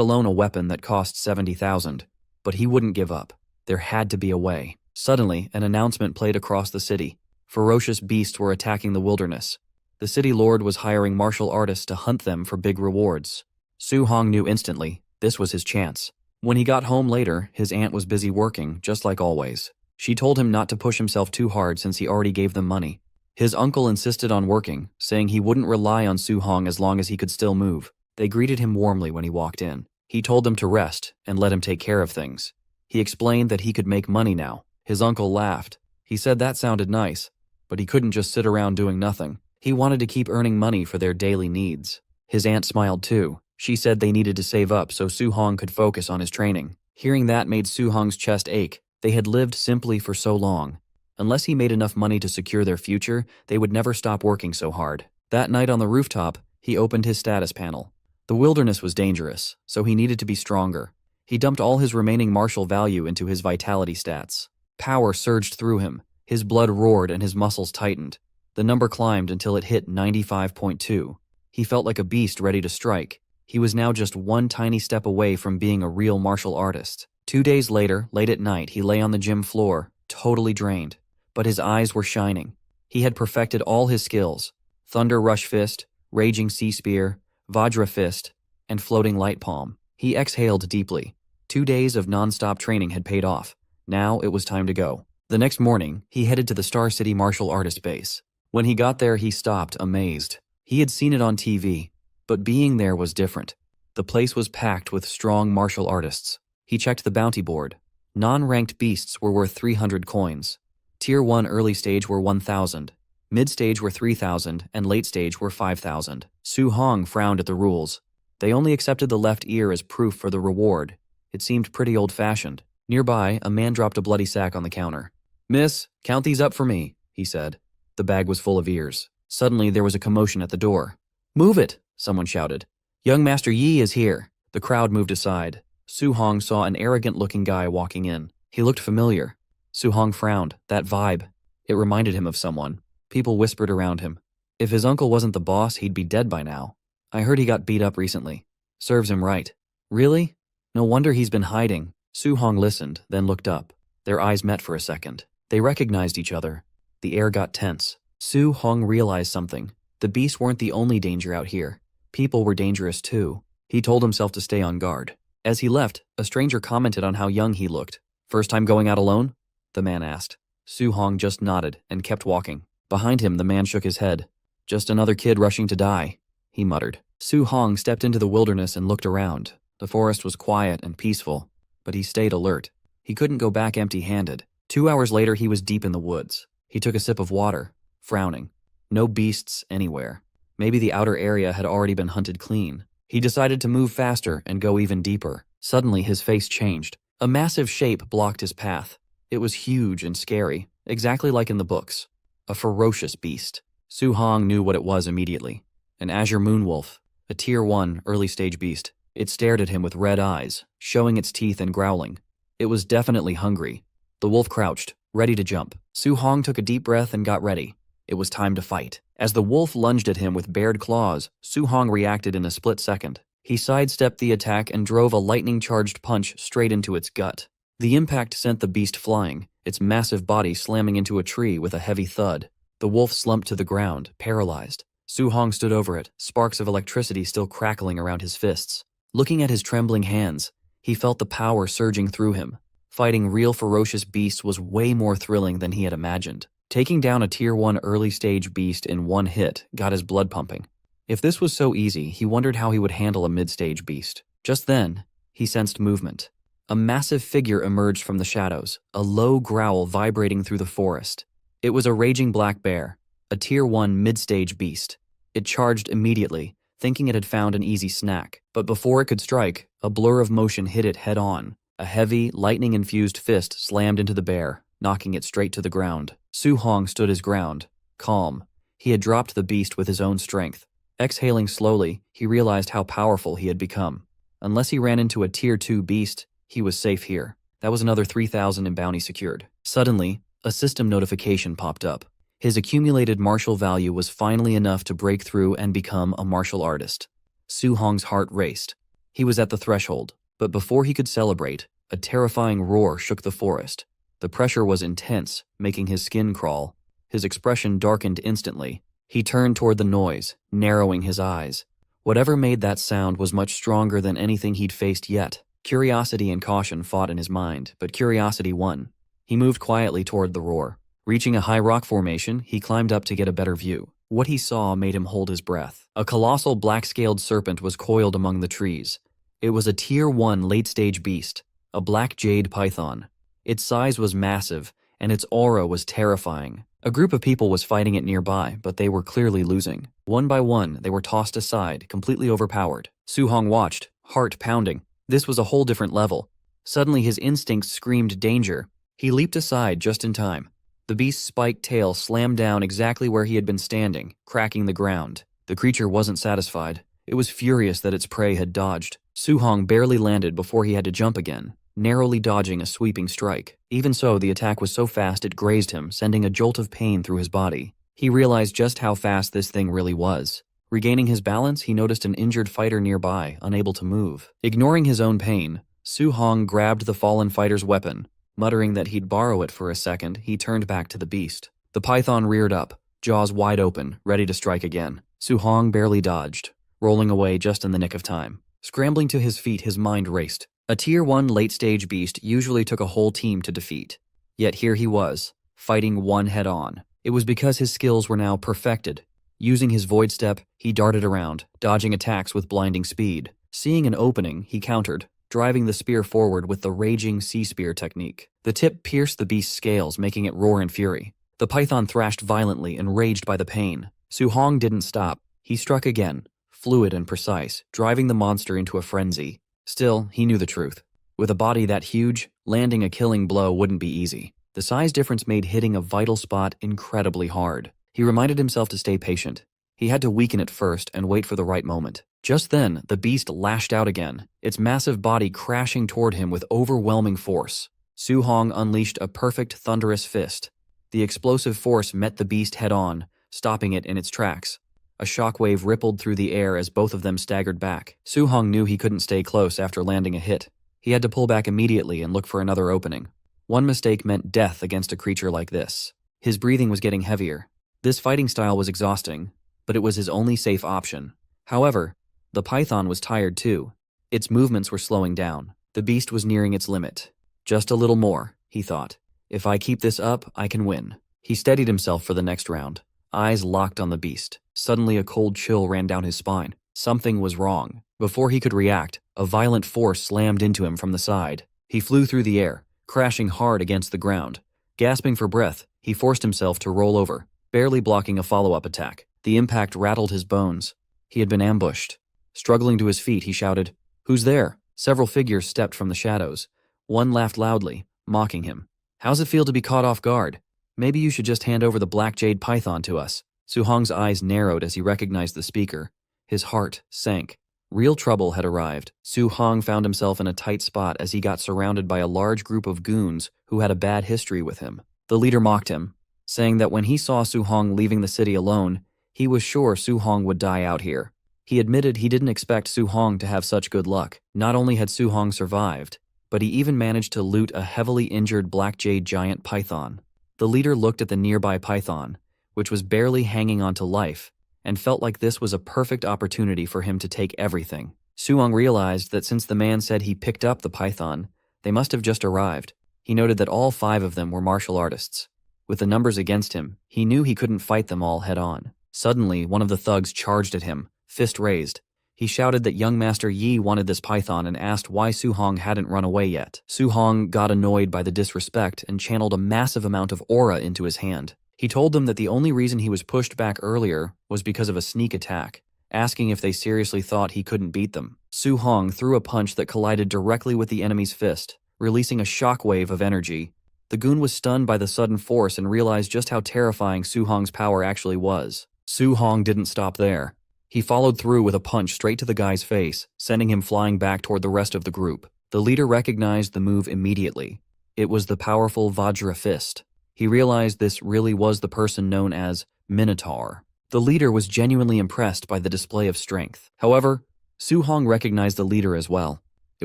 alone a weapon that cost 70,000. But he wouldn't give up. There had to be a way. Suddenly, an announcement played across the city. Ferocious beasts were attacking the wilderness. The city lord was hiring martial artists to hunt them for big rewards. Su Hong knew instantly this was his chance. When he got home later, his aunt was busy working, just like always. She told him not to push himself too hard since he already gave them money. His uncle insisted on working, saying he wouldn't rely on Su Hong as long as he could still move. They greeted him warmly when he walked in. He told them to rest and let him take care of things. He explained that he could make money now. His uncle laughed. He said that sounded nice, but he couldn't just sit around doing nothing. He wanted to keep earning money for their daily needs. His aunt smiled too. She said they needed to save up so Su Hong could focus on his training. Hearing that made Su Hong's chest ache. They had lived simply for so long. Unless he made enough money to secure their future, they would never stop working so hard. That night on the rooftop, he opened his status panel. The wilderness was dangerous, so he needed to be stronger. He dumped all his remaining martial value into his vitality stats. Power surged through him. His blood roared and his muscles tightened. The number climbed until it hit 95.2. He felt like a beast ready to strike. He was now just one tiny step away from being a real martial artist. 2 days later, late at night, he lay on the gym floor, totally drained. But his eyes were shining. He had perfected all his skills: Thunder Rush Fist, Raging Sea Spear, Vajra Fist, and Floating Light Palm. He exhaled deeply. 2 days of non-stop training had paid off. Now it was time to go. The next morning, he headed to the Star City martial artist base. When he got there, he stopped, amazed. He had seen it on TV, but being there was different. The place was packed with strong martial artists. He checked the bounty board. Non-ranked beasts were worth 300 coins. Tier 1 early stage were 1,000. Mid-stage were 3,000, and late stage were 5,000. Su Hong frowned at the rules. They only accepted the left ear as proof for the reward. It seemed pretty old-fashioned. Nearby, a man dropped a bloody sack on the counter. "Miss, count these up for me," he said. The bag was full of ears. Suddenly, there was a commotion at the door. "Move it!" someone shouted. "Young Master Yi is here." The crowd moved aside. Su Hong saw an arrogant-looking guy walking in. He looked familiar. Su Hong frowned. That vibe. It reminded him of someone. People whispered around him. If his uncle wasn't the boss, he'd be dead by now. "I heard he got beat up recently. Serves him right." "Really? No wonder he's been hiding." Su Hong listened, then looked up. Their eyes met for a second. They recognized each other. The air got tense. Su Hong realized something. The beasts weren't the only danger out here. People were dangerous too. He told himself to stay on guard. As he left, a stranger commented on how young he looked. "First time going out alone?" the man asked. Su Hong just nodded and kept walking. Behind him, the man shook his head. "Just another kid rushing to die," he muttered. Su Hong stepped into the wilderness and looked around. The forest was quiet and peaceful, but he stayed alert. He couldn't go back empty-handed. 2 hours later, he was deep in the woods. He took a sip of water, frowning. No beasts anywhere. Maybe the outer area had already been hunted clean. He decided to move faster and go even deeper. Suddenly, his face changed. A massive shape blocked his path. It was huge and scary, exactly like in the books. A ferocious beast. Su Hong knew what it was immediately. An azure moonwolf, a Tier 1 early-stage beast. It stared at him with red eyes, showing its teeth and growling. It was definitely hungry. The wolf crouched, ready to jump. Su Hong took a deep breath and got ready. It was time to fight. As the wolf lunged at him with bared claws, Su Hong reacted in a split second. He sidestepped the attack and drove a lightning-charged punch straight into its gut. The impact sent the beast flying, its massive body slamming into a tree with a heavy thud. The wolf slumped to the ground, paralyzed. Su Hong stood over it, sparks of electricity still crackling around his fists. Looking at his trembling hands, he felt the power surging through him. Fighting real ferocious beasts was way more thrilling than he had imagined. Taking down a Tier 1 early-stage beast in one hit got his blood pumping. If this was so easy, he wondered how he would handle a mid-stage beast. Just then, he sensed movement. A massive figure emerged from the shadows, a low growl vibrating through the forest. It was a raging black bear, a Tier 1 mid-stage beast. It charged immediately, thinking it had found an easy snack. But before it could strike, a blur of motion hit it head-on. A heavy, lightning-infused fist slammed into the bear, knocking it straight to the ground. Su Hong stood his ground, calm. He had dropped the beast with his own strength. Exhaling slowly, he realized how powerful he had become. Unless he ran into a Tier 2 beast, he was safe here. That was another 3,000 in bounty secured. Suddenly, a system notification popped up. His accumulated martial value was finally enough to break through and become a martial artist. Su Hong's heart raced. He was at the threshold, but before he could celebrate, a terrifying roar shook the forest. The pressure was intense, making his skin crawl. His expression darkened instantly. He turned toward the noise, narrowing his eyes. Whatever made that sound was much stronger than anything he'd faced yet. Curiosity and caution fought in his mind, but curiosity won. He moved quietly toward the roar. Reaching a high rock formation, he climbed up to get a better view. What he saw made him hold his breath. A colossal black-scaled serpent was coiled among the trees. It was a Tier 1 late-stage beast, a black jade python. Its size was massive, and its aura was terrifying. A group of people was fighting it nearby, but they were clearly losing. One by one, they were tossed aside, completely overpowered. Su Hong watched, heart pounding. This was a whole different level. Suddenly his instincts screamed danger. He leaped aside just in time. The beast's spiked tail slammed down exactly where he had been standing, cracking the ground. The creature wasn't satisfied. It was furious that its prey had dodged. Su Hong barely landed before he had to jump again, narrowly dodging a sweeping strike. Even so, the attack was so fast it grazed him, sending a jolt of pain through his body. He realized just how fast this thing really was. Regaining his balance, he noticed an injured fighter nearby, unable to move. Ignoring his own pain, Su Hong grabbed the fallen fighter's weapon. Muttering that he'd borrow it for a second, he turned back to the beast. The python reared up, jaws wide open, ready to strike again. Su Hong barely dodged, rolling away just in the nick of time. Scrambling to his feet, his mind raced. A Tier 1 late-stage beast usually took a whole team to defeat. Yet here he was, fighting one head-on. It was because his skills were now perfected. Using his void step, he darted around, dodging attacks with blinding speed. Seeing an opening, he countered, driving the spear forward with the raging sea spear technique. The tip pierced the beast's scales, making it roar in fury. The python thrashed violently, enraged by the pain. Su Hong didn't stop. He struck again, fluid and precise, driving the monster into a frenzy. Still, he knew the truth. With a body that huge, landing a killing blow wouldn't be easy. The size difference made hitting a vital spot incredibly hard. He reminded himself to stay patient. He had to weaken it first and wait for the right moment. Just then, the beast lashed out again, its massive body crashing toward him with overwhelming force. Su Hong unleashed a perfect thunderous fist. The explosive force met the beast head-on, stopping it in its tracks. A shockwave rippled through the air as both of them staggered back. Su Hong knew he couldn't stay close after landing a hit. He had to pull back immediately and look for another opening. One mistake meant death against a creature like this. His breathing was getting heavier. This fighting style was exhausting, but it was his only safe option. However, the python was tired too. Its movements were slowing down. The beast was nearing its limit. Just a little more, he thought. If I keep this up, I can win. He steadied himself for the next round, eyes locked on the beast. Suddenly a cold chill ran down his spine. Something was wrong. Before he could react, a violent force slammed into him from the side. He flew through the air, crashing hard against the ground. Gasping for breath, he forced himself to roll over, barely blocking a follow-up attack. The impact rattled his bones. He had been ambushed. Struggling to his feet, he shouted, "Who's there?" Several figures stepped from the shadows. One laughed loudly, mocking him. "How's it feel to be caught off guard? Maybe you should just hand over the black jade python to us." Su Hong's eyes narrowed as he recognized the speaker. His heart sank. Real trouble had arrived. Su Hong found himself in a tight spot as he got surrounded by a large group of goons who had a bad history with him. The leader mocked him, saying that when he saw Su Hong leaving the city alone, he was sure Su Hong would die out here. He admitted he didn't expect Su Hong to have such good luck. Not only had Su Hong survived, but he even managed to loot a heavily injured black jade giant python. The leader looked at the nearby python, which was barely hanging on to life, and felt like this was a perfect opportunity for him to take everything. Su Hong realized that since the man said he picked up the python, they must have just arrived. He noted that all 5 of them were martial artists. With the numbers against him, he knew he couldn't fight them all head-on. Suddenly, one of the thugs charged at him, fist raised. He shouted that young Master Yi wanted this python and asked why Su Hong hadn't run away yet. Su Hong got annoyed by the disrespect and channeled a massive amount of aura into his hand. He told them that the only reason he was pushed back earlier was because of a sneak attack, asking if they seriously thought he couldn't beat them. Su Hong threw a punch that collided directly with the enemy's fist, releasing a shockwave of energy. The goon was stunned by the sudden force and realized just how terrifying Su Hong's power actually was. Su Hong didn't stop there. He followed through with a punch straight to the guy's face, sending him flying back toward the rest of the group. The leader recognized the move immediately. It was the powerful Vajra fist. He realized this really was the person known as Minotaur. The leader was genuinely impressed by the display of strength. However, Su Hong recognized the leader as well. It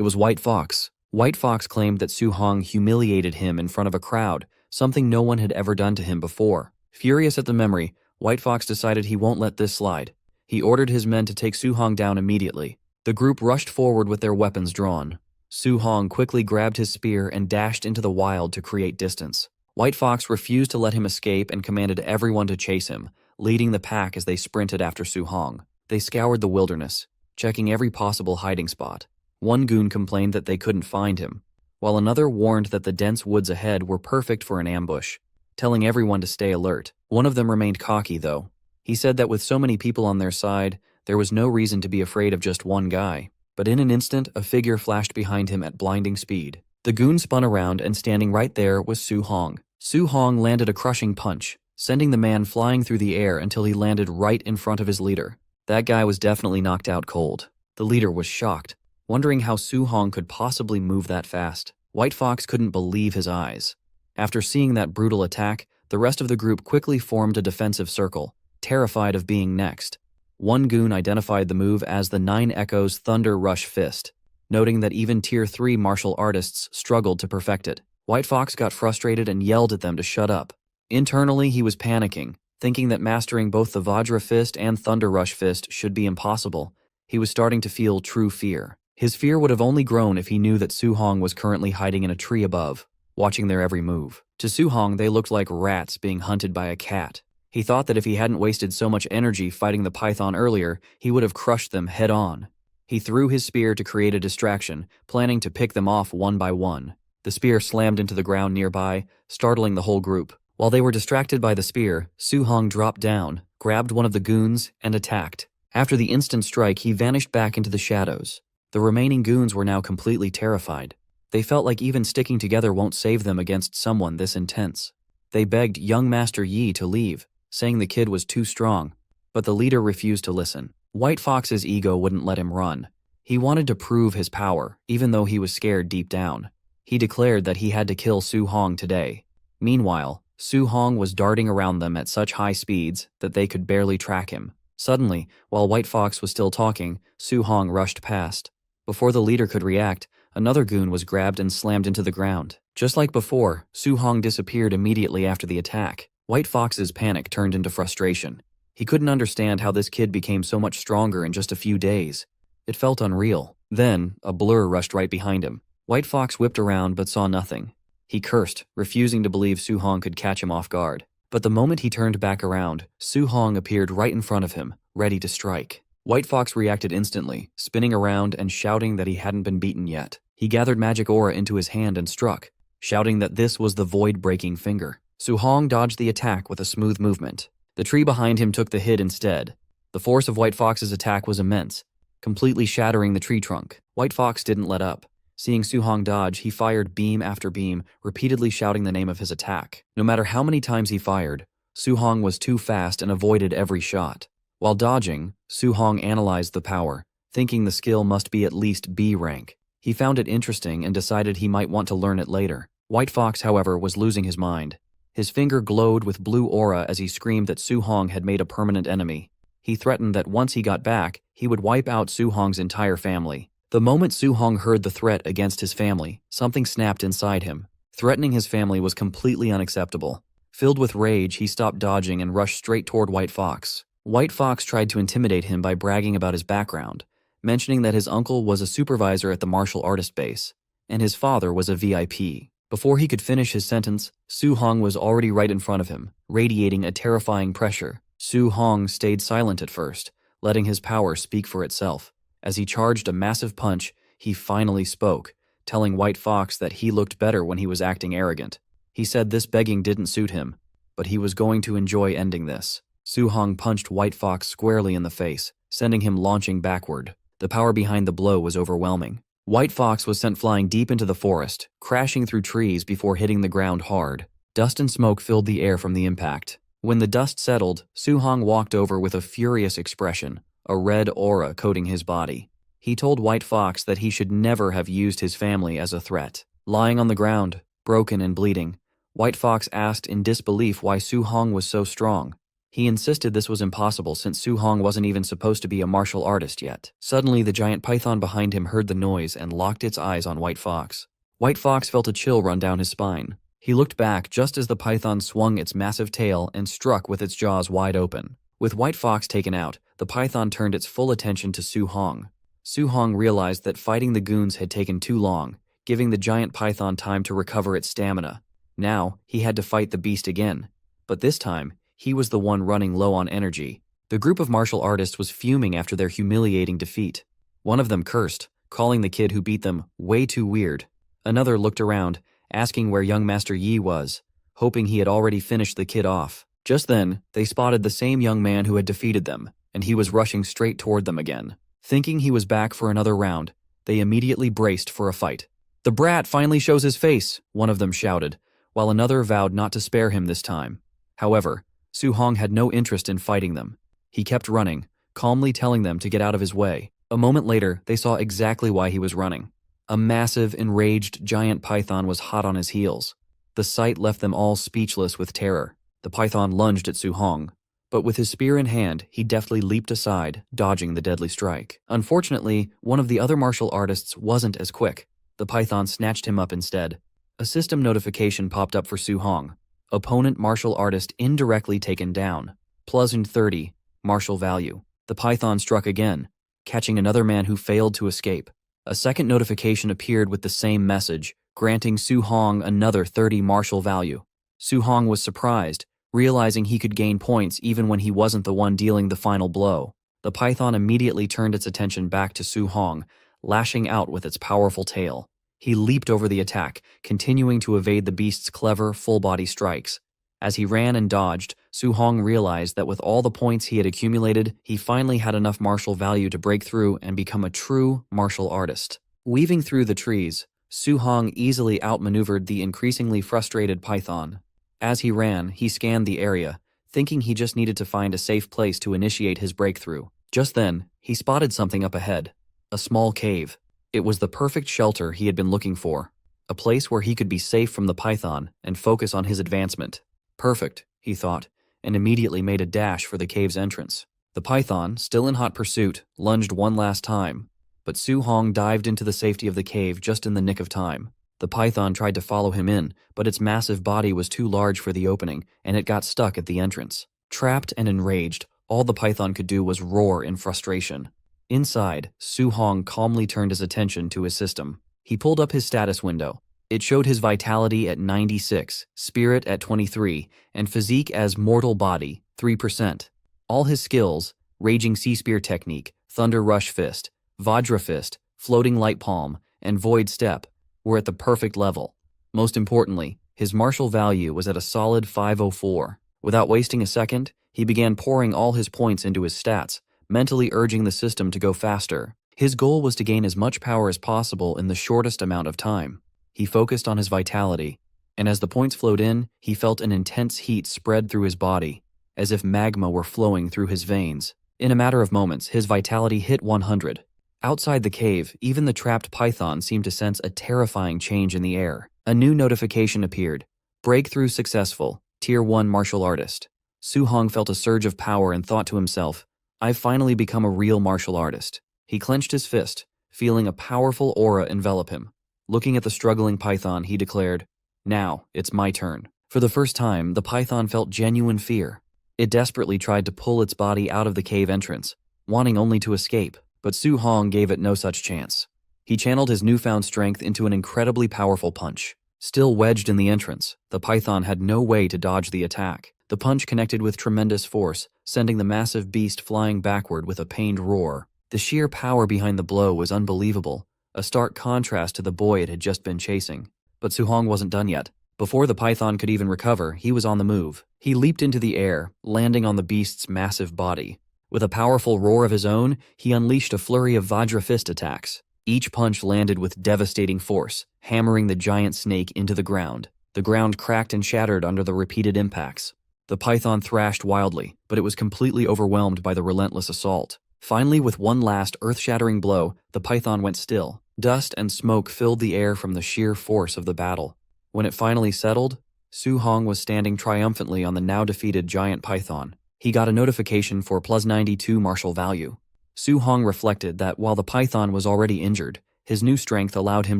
was White Fox. White Fox claimed that Su Hong humiliated him in front of a crowd, something no one had ever done to him before. Furious at the memory, White Fox decided he won't let this slide. He ordered his men to take Su Hong down immediately. The group rushed forward with their weapons drawn. Su Hong quickly grabbed his spear and dashed into the wild to create distance. White Fox refused to let him escape and commanded everyone to chase him, leading the pack as they sprinted after Su Hong. They scoured the wilderness, checking every possible hiding spot. One goon complained that they couldn't find him, while another warned that the dense woods ahead were perfect for an ambush, telling everyone to stay alert. One of them remained cocky, though. He said that with so many people on their side, there was no reason to be afraid of just one guy. But in an instant, a figure flashed behind him at blinding speed. The goon spun around, and standing right there was Su Hong. Su Hong landed a crushing punch, sending the man flying through the air until he landed right in front of his leader. That guy was definitely knocked out cold. The leader was shocked, wondering how Su Hong could possibly move that fast. White Fox couldn't believe his eyes. After seeing that brutal attack, the rest of the group quickly formed a defensive circle, terrified of being next. One goon identified the move as the Nine Echoes Thunder Rush Fist, noting that even Tier 3 martial artists struggled to perfect it. White Fox got frustrated and yelled at them to shut up. Internally, he was panicking, thinking that mastering both the Vajra Fist and Thunder Rush Fist should be impossible. He was starting to feel true fear. His fear would have only grown if he knew that Su Hong was currently hiding in a tree above, watching their every move. To Su Hong, they looked like rats being hunted by a cat. He thought that if he hadn't wasted so much energy fighting the python earlier, he would have crushed them head on. He threw his spear to create a distraction, planning to pick them off one by one. The spear slammed into the ground nearby, startling the whole group. While they were distracted by the spear, Su Hong dropped down, grabbed one of the goons, and attacked. After the instant strike, he vanished back into the shadows. The remaining goons were now completely terrified. They felt like even sticking together won't save them against someone this intense. They begged young Master Yi to leave, saying the kid was too strong, but the leader refused to listen. White Fox's ego wouldn't let him run. He wanted to prove his power, even though he was scared deep down. He declared that he had to kill Su Hong today. Meanwhile, Su Hong was darting around them at such high speeds that they could barely track him. Suddenly, while White Fox was still talking, Su Hong rushed past. Before the leader could react, another goon was grabbed and slammed into the ground. Just like before, Su Hong disappeared immediately after the attack. White Fox's panic turned into frustration. He couldn't understand how this kid became so much stronger in just a few days. It felt unreal. Then, a blur rushed right behind him. White Fox whipped around but saw nothing. He cursed, refusing to believe Su Hong could catch him off guard. But the moment he turned back around, Su Hong appeared right in front of him, ready to strike. White Fox reacted instantly, spinning around and shouting that he hadn't been beaten yet. He gathered magic aura into his hand and struck, shouting that this was the void-breaking finger. Su Hong dodged the attack with a smooth movement. The tree behind him took the hit instead. The force of White Fox's attack was immense, completely shattering the tree trunk. White Fox didn't let up. Seeing Su Hong dodge, he fired beam after beam, repeatedly shouting the name of his attack. No matter how many times he fired, Su Hong was too fast and avoided every shot. While dodging, Su Hong analyzed the power, thinking the skill must be at least B rank. He found it interesting and decided he might want to learn it later. White Fox, however, was losing his mind. His finger glowed with blue aura as he screamed that Su Hong had made a permanent enemy. He threatened that once he got back, he would wipe out Su Hong's entire family. The moment Su Hong heard the threat against his family, something snapped inside him. Threatening his family was completely unacceptable. Filled with rage, he stopped dodging and rushed straight toward White Fox. White Fox tried to intimidate him by bragging about his background, mentioning that his uncle was a supervisor at the martial artist base, and his father was a VIP. Before he could finish his sentence, Su Hong was already right in front of him, radiating a terrifying pressure. Su Hong stayed silent at first, letting his power speak for itself. As he charged a massive punch, he finally spoke, telling White Fox that he looked better when he was acting arrogant. He said this begging didn't suit him, but he was going to enjoy ending this. Su Hong punched White Fox squarely in the face, sending him launching backward. The power behind the blow was overwhelming. White Fox was sent flying deep into the forest, crashing through trees before hitting the ground hard. Dust and smoke filled the air from the impact. When the dust settled, Su Hong walked over with a furious expression, a red aura coating his body. He told White Fox that he should never have used his family as a threat. Lying on the ground, broken and bleeding, White Fox asked in disbelief why Su Hong was so strong. He insisted this was impossible since Su Hong wasn't even supposed to be a martial artist yet. Suddenly, the giant python behind him heard the noise and locked its eyes on White Fox. White Fox felt a chill run down his spine. He looked back just as the python swung its massive tail and struck with its jaws wide open. With White Fox taken out, the python turned its full attention to Su Hong. Su Hong realized that fighting the goons had taken too long, giving the giant python time to recover its stamina. Now, he had to fight the beast again. But this time, he was the one running low on energy. The group of martial artists was fuming after their humiliating defeat. One of them cursed, calling the kid who beat them way too weird. Another looked around, asking where young Master Yi was, hoping he had already finished the kid off. Just then, they spotted the same young man who had defeated them, and he was rushing straight toward them again. Thinking he was back for another round, they immediately braced for a fight. "The brat finally shows his face," one of them shouted, while another vowed not to spare him this time. However, Su Hong had no interest in fighting them. He kept running, calmly telling them to get out of his way. A moment later, they saw exactly why he was running. A massive, enraged giant python was hot on his heels. The sight left them all speechless with terror. The python lunged at Su Hong, but with his spear in hand, he deftly leaped aside, dodging the deadly strike. Unfortunately, one of the other martial artists wasn't as quick. The python snatched him up instead. A system notification popped up for Su Hong. Opponent martial artist indirectly taken down. +30, martial value. The python struck again, catching another man who failed to escape. A second notification appeared with the same message, granting Su Hong another 30 martial value. Su Hong was surprised, realizing he could gain points even when he wasn't the one dealing the final blow. The python immediately turned its attention back to Su Hong, lashing out with its powerful tail. He leaped over the attack, continuing to evade the beast's clever, full-body strikes. As he ran and dodged, Su Hong realized that with all the points he had accumulated, he finally had enough martial value to break through and become a true martial artist. Weaving through the trees, Su Hong easily outmaneuvered the increasingly frustrated python. As he ran, he scanned the area, thinking he just needed to find a safe place to initiate his breakthrough. Just then, he spotted something up ahead. A small cave. It was the perfect shelter he had been looking for. A place where he could be safe from the python and focus on his advancement. Perfect, he thought, and immediately made a dash for the cave's entrance. The python, still in hot pursuit, lunged one last time, but Su Hong dived into the safety of the cave just in the nick of time. The python tried to follow him in, but its massive body was too large for the opening, and it got stuck at the entrance. Trapped and enraged, all the python could do was roar in frustration. Inside, Su Hong calmly turned his attention to his system. He pulled up his status window. It showed his vitality at 96, spirit at 23, and physique as mortal body, 3%. All his skills, Raging Sea Spear Technique, Thunder Rush Fist, Vajra Fist, Floating Light Palm, and Void Step, were at the perfect level. Most importantly, his martial value was at a solid 504. Without wasting a second, he began pouring all his points into his stats, mentally urging the system to go faster. His goal was to gain as much power as possible in the shortest amount of time. He focused on his vitality, and as the points flowed in, he felt an intense heat spread through his body, as if magma were flowing through his veins. In a matter of moments, his vitality hit 100. Outside the cave, even the trapped python seemed to sense a terrifying change in the air. A new notification appeared. Breakthrough successful, Tier 1 martial artist. Su Hong felt a surge of power and thought to himself, "I've finally become a real martial artist." He clenched his fist, feeling a powerful aura envelop him. Looking at the struggling python, he declared, "Now, it's my turn." For the first time, the python felt genuine fear. It desperately tried to pull its body out of the cave entrance, wanting only to escape, but Su Hong gave it no such chance. He channeled his newfound strength into an incredibly powerful punch. Still wedged in the entrance, the python had no way to dodge the attack. The punch connected with tremendous force, sending the massive beast flying backward with a pained roar. The sheer power behind the blow was unbelievable, a stark contrast to the boy it had just been chasing. But Su Hong wasn't done yet. Before the python could even recover, he was on the move. He leaped into the air, landing on the beast's massive body. With a powerful roar of his own, he unleashed a flurry of Vajra Fist attacks. Each punch landed with devastating force, hammering the giant snake into the ground. The ground cracked and shattered under the repeated impacts. The python thrashed wildly, but it was completely overwhelmed by the relentless assault. Finally, with one last earth-shattering blow, the python went still. Dust and smoke filled the air from the sheer force of the battle. When it finally settled, Su Hong was standing triumphantly on the now defeated giant python. He got a notification for plus 92 martial value. Su Hong reflected that while the python was already injured, his new strength allowed him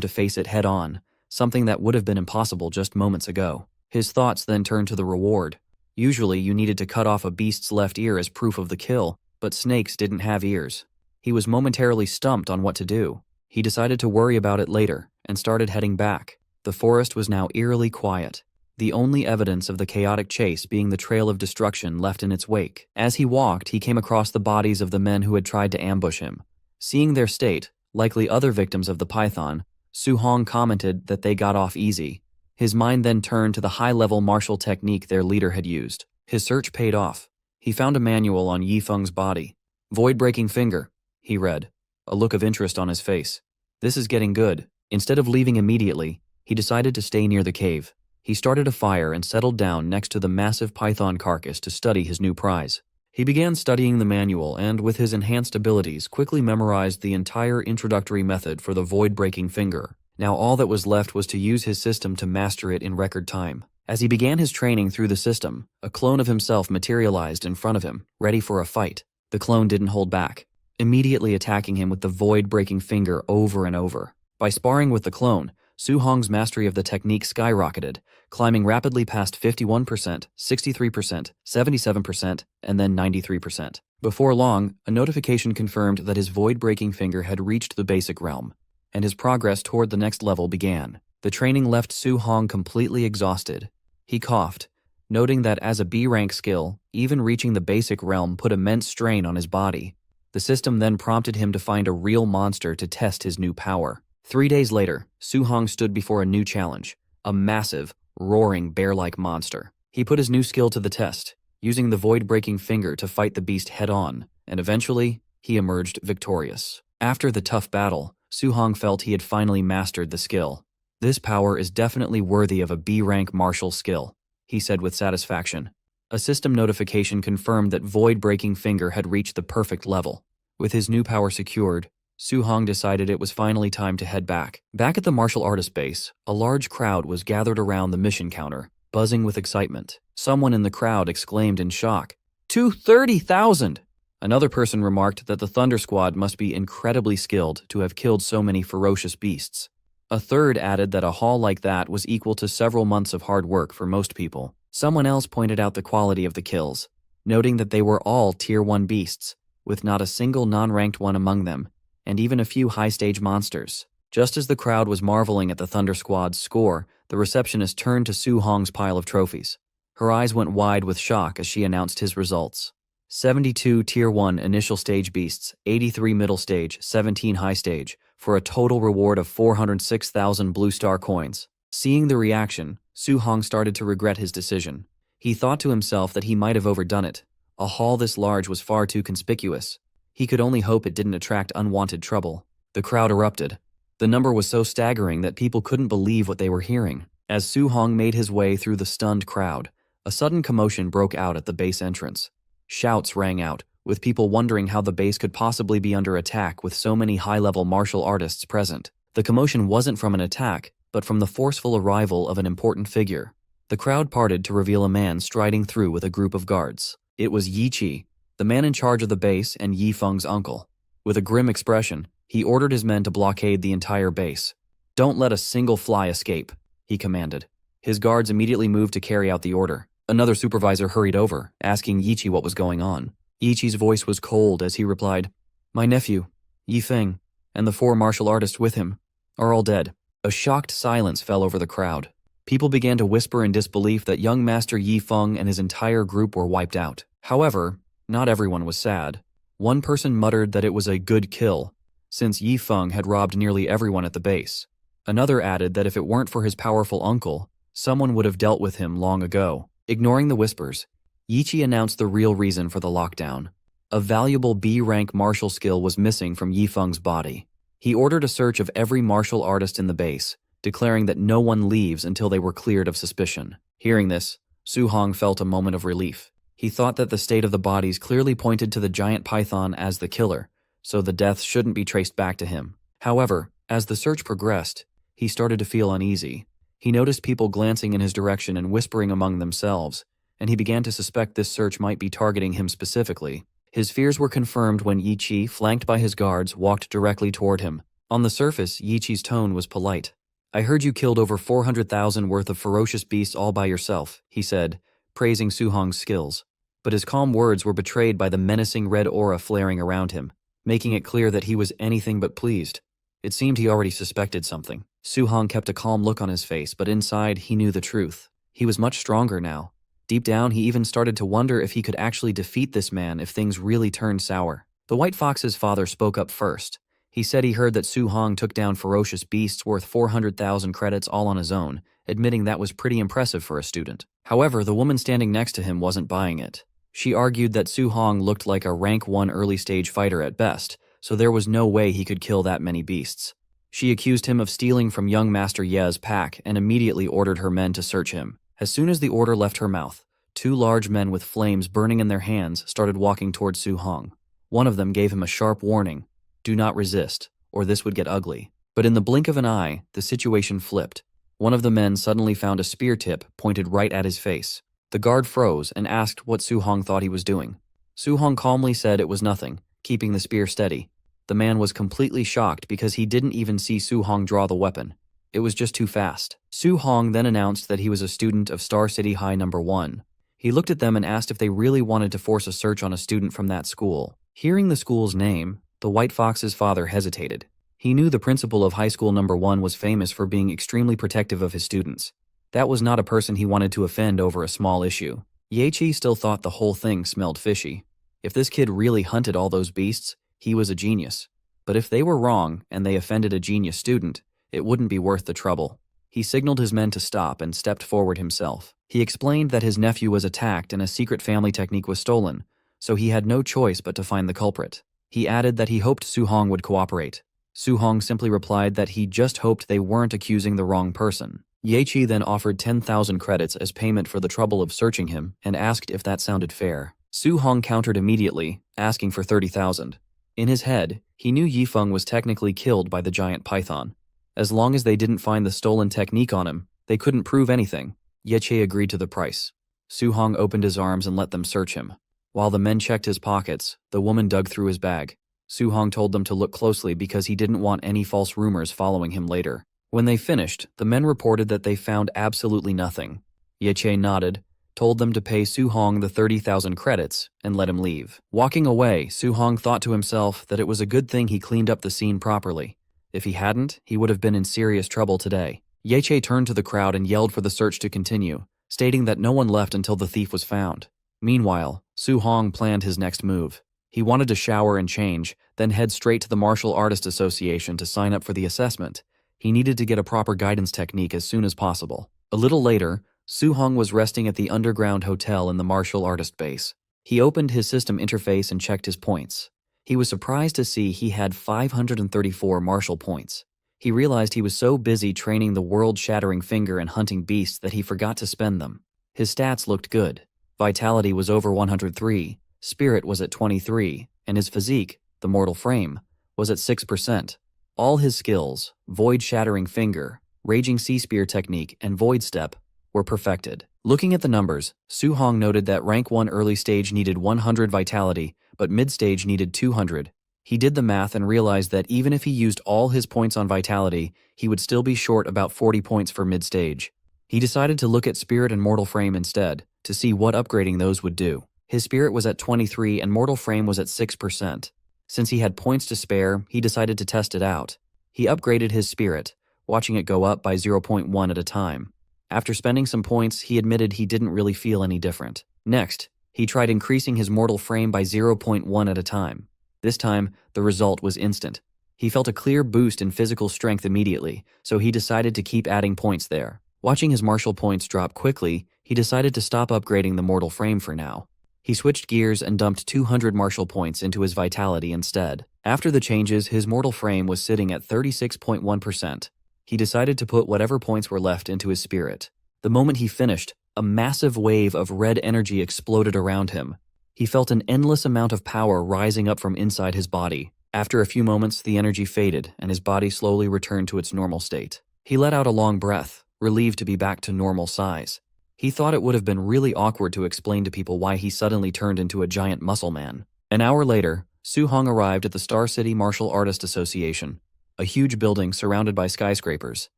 to face it head-on, something that would have been impossible just moments ago. His thoughts then turned to the reward. Usually you needed to cut off a beast's left ear as proof of the kill, but snakes didn't have ears. He was momentarily stumped on what to do. He decided to worry about it later, and started heading back. The forest was now eerily quiet, the only evidence of the chaotic chase being the trail of destruction left in its wake. As he walked, he came across the bodies of the men who had tried to ambush him. Seeing their state, likely other victims of the python, Su Hong commented that they got off easy. His mind then turned to the high-level martial technique their leader had used. His search paid off. He found a manual on Yifeng's body. "Void-breaking finger," he read, a look of interest on his face. "This is getting good." Instead of leaving immediately, he decided to stay near the cave. He started a fire and settled down next to the massive python carcass to study his new prize. He began studying the manual and, with his enhanced abilities, quickly memorized the entire introductory method for the void-breaking finger. Now all that was left was to use his system to master it in record time. As he began his training through the system, a clone of himself materialized in front of him, ready for a fight. The clone didn't hold back, immediately attacking him with the void-breaking finger over and over. By sparring with the clone, Su Hong's mastery of the technique skyrocketed, climbing rapidly past 51%, 63%, 77%, and then 93%. Before long, a notification confirmed that his void-breaking finger had reached the basic realm, and his progress toward the next level began. The training left Su Hong completely exhausted. He coughed, noting that as a B-rank skill, even reaching the basic realm put immense strain on his body. The system then prompted him to find a real monster to test his new power. 3 days later, Su Hong stood before a new challenge, a massive, roaring bear-like monster. He put his new skill to the test, using the void-breaking finger to fight the beast head-on, and eventually, he emerged victorious. After the tough battle, Su Hong felt he had finally mastered the skill. "This power is definitely worthy of a B-rank martial skill," he said with satisfaction. A system notification confirmed that void-breaking finger had reached the perfect level. With his new power secured, Su Hong decided it was finally time to head back. Back at the martial artist base, a large crowd was gathered around the mission counter, buzzing with excitement. Someone in the crowd exclaimed in shock, "230,000!" Another person remarked that the Thunder Squad must be incredibly skilled to have killed so many ferocious beasts. A third added that a haul like that was equal to several months of hard work for most people. Someone else pointed out the quality of the kills, noting that they were all Tier 1 beasts, with not a single non-ranked one among them, and even a few high-stage monsters. Just as the crowd was marveling at the Thunder Squad's score, the receptionist turned to Su Hong's pile of trophies. Her eyes went wide with shock as she announced his results. 72 Tier 1 initial stage beasts, 83 middle stage, 17 high stage, for a total reward of 406,000 Blue Star coins. Seeing the reaction, Su Hong started to regret his decision. He thought to himself that he might have overdone it. A haul this large was far too conspicuous. He could only hope it didn't attract unwanted trouble. The crowd erupted. The number was so staggering that people couldn't believe what they were hearing. As Su Hong made his way through the stunned crowd, a sudden commotion broke out at the base entrance. Shouts rang out, with people wondering how the base could possibly be under attack with so many high-level martial artists present. The commotion wasn't from an attack, but from the forceful arrival of an important figure. The crowd parted to reveal a man striding through with a group of guards. It was Yi Qi, the man in charge of the base and Yifeng's uncle. With a grim expression, he ordered his men to blockade the entire base. "Don't let a single fly escape," he commanded. His guards immediately moved to carry out the order. Another supervisor hurried over, asking Yi Qi what was going on. Yi Qi's voice was cold as he replied, "My nephew, Yifeng, and the 4 martial artists with him are all dead." A shocked silence fell over the crowd. People began to whisper in disbelief that young Master Yifeng and his entire group were wiped out. However, not everyone was sad. One person muttered that it was a good kill, since Yifeng had robbed nearly everyone at the base. Another added that if it weren't for his powerful uncle, someone would have dealt with him long ago. Ignoring the whispers, Yi Qi announced the real reason for the lockdown. A valuable B-rank martial skill was missing from Yifeng's body. He ordered a search of every martial artist in the base, declaring that no one leaves until they were cleared of suspicion. Hearing this, Su Hong felt a moment of relief. He thought that the state of the bodies clearly pointed to the giant python as the killer, so the deaths shouldn't be traced back to him. However, as the search progressed, he started to feel uneasy. He noticed people glancing in his direction and whispering among themselves, and he began to suspect this search might be targeting him specifically. His fears were confirmed when Yi Qi, flanked by his guards, walked directly toward him. On the surface, Yi Qi's tone was polite. "I heard you killed over 400,000 worth of ferocious beasts all by yourself," he said, praising Su Hong's skills. But his calm words were betrayed by the menacing red aura flaring around him, making it clear that he was anything but pleased. It seemed he already suspected something. Su Hong kept a calm look on his face, but inside he knew the truth. He was much stronger now. Deep down, he even started to wonder if he could actually defeat this man if things really turned sour. The White Fox's father spoke up first. He said he heard that Su Hong took down ferocious beasts worth 400,000 credits all on his own, admitting that was pretty impressive for a student. However, the woman standing next to him wasn't buying it. She argued that Su Hong looked like a rank 1 early-stage fighter at best, so there was no way he could kill that many beasts. She accused him of stealing from young Master Ye's pack and immediately ordered her men to search him. As soon as the order left her mouth, 2 large men with flames burning in their hands started walking toward Su Hong. One of them gave him a sharp warning: "Do not resist, or this would get ugly." But in the blink of an eye, the situation flipped. One of the men suddenly found a spear tip pointed right at his face. The guard froze and asked what Su Hong thought he was doing. Su Hong calmly said it was nothing, keeping the spear steady. The man was completely shocked because he didn't even see Su Hong draw the weapon. It was just too fast. Su Hong then announced that he was a student of Star City High No. 1. He looked at them and asked if they really wanted to force a search on a student from that school. Hearing the school's name, the White Fox's father hesitated. He knew the principal of High School No. 1 was famous for being extremely protective of his students. That was not a person he wanted to offend over a small issue. Ye Qi still thought the whole thing smelled fishy. If this kid really hunted all those beasts, he was a genius. But if they were wrong and they offended a genius student, it wouldn't be worth the trouble. He signaled his men to stop and stepped forward himself. He explained that his nephew was attacked and a secret family technique was stolen, so he had no choice but to find the culprit. He added that he hoped Su Hong would cooperate. Su Hong simply replied that he just hoped they weren't accusing the wrong person. Ye Qi then offered 10,000 credits as payment for the trouble of searching him and asked if that sounded fair. Su Hong countered immediately, asking for 30,000. In his head, he knew Yifeng was technically killed by the giant python. As long as they didn't find the stolen technique on him, they couldn't prove anything. Ye Qi agreed to the price. Su Hong opened his arms and let them search him. While the men checked his pockets, the woman dug through his bag. Su Hong told them to look closely because he didn't want any false rumors following him later. When they finished, the men reported that they found absolutely nothing. Ye Qi nodded, told them to pay Su Hong the 30,000 credits, and let him leave. Walking away, Su Hong thought to himself that it was a good thing he cleaned up the scene properly. If he hadn't, he would have been in serious trouble today. Ye Qi turned to the crowd and yelled for the search to continue, stating that no one left until the thief was found. Meanwhile, Su Hong planned his next move. He wanted to shower and change, then head straight to the Martial Artist Association to sign up for the assessment. He needed to get a proper guidance technique as soon as possible. A little later, Su Hong was resting at the underground hotel in the martial artist base. He opened his system interface and checked his points. He was surprised to see he had 534 martial points. He realized he was so busy training the world-shattering finger and hunting beasts that he forgot to spend them. His stats looked good. Vitality was over 103, spirit was at 23, and his physique, the mortal frame, was at 6%. All his skills, Void-Shattering Finger, Raging Sea Spear Technique, and Void Step, were perfected. Looking at the numbers, Su Hong noted that Rank 1 early stage needed 100 vitality, but mid-stage needed 200. He did the math and realized that even if he used all his points on vitality, he would still be short about 40 points for mid-stage. He decided to look at Spirit and Mortal Frame instead, to see what upgrading those would do. His Spirit was at 23 and Mortal Frame was at 6%. Since he had points to spare, he decided to test it out. He upgraded his Spirit, watching it go up by 0.1 at a time. After spending some points, he admitted he didn't really feel any different. Next, he tried increasing his Mortal Frame by 0.1 at a time. This time, the result was instant. He felt a clear boost in physical strength immediately, so he decided to keep adding points there. Watching his martial points drop quickly, he decided to stop upgrading the Mortal Frame for now. He switched gears and dumped 200 martial points into his vitality instead. After the changes, his Mortal Frame was sitting at 36.1%. He decided to put whatever points were left into his Spirit. The moment he finished, a massive wave of red energy exploded around him. He felt an endless amount of power rising up from inside his body. After a few moments, the energy faded, and his body slowly returned to its normal state. He let out a long breath, relieved to be back to normal size. He thought it would have been really awkward to explain to people why he suddenly turned into a giant muscle man. An hour later, Su-hong arrived at the Star City Martial Artist Association, a huge building surrounded by skyscrapers.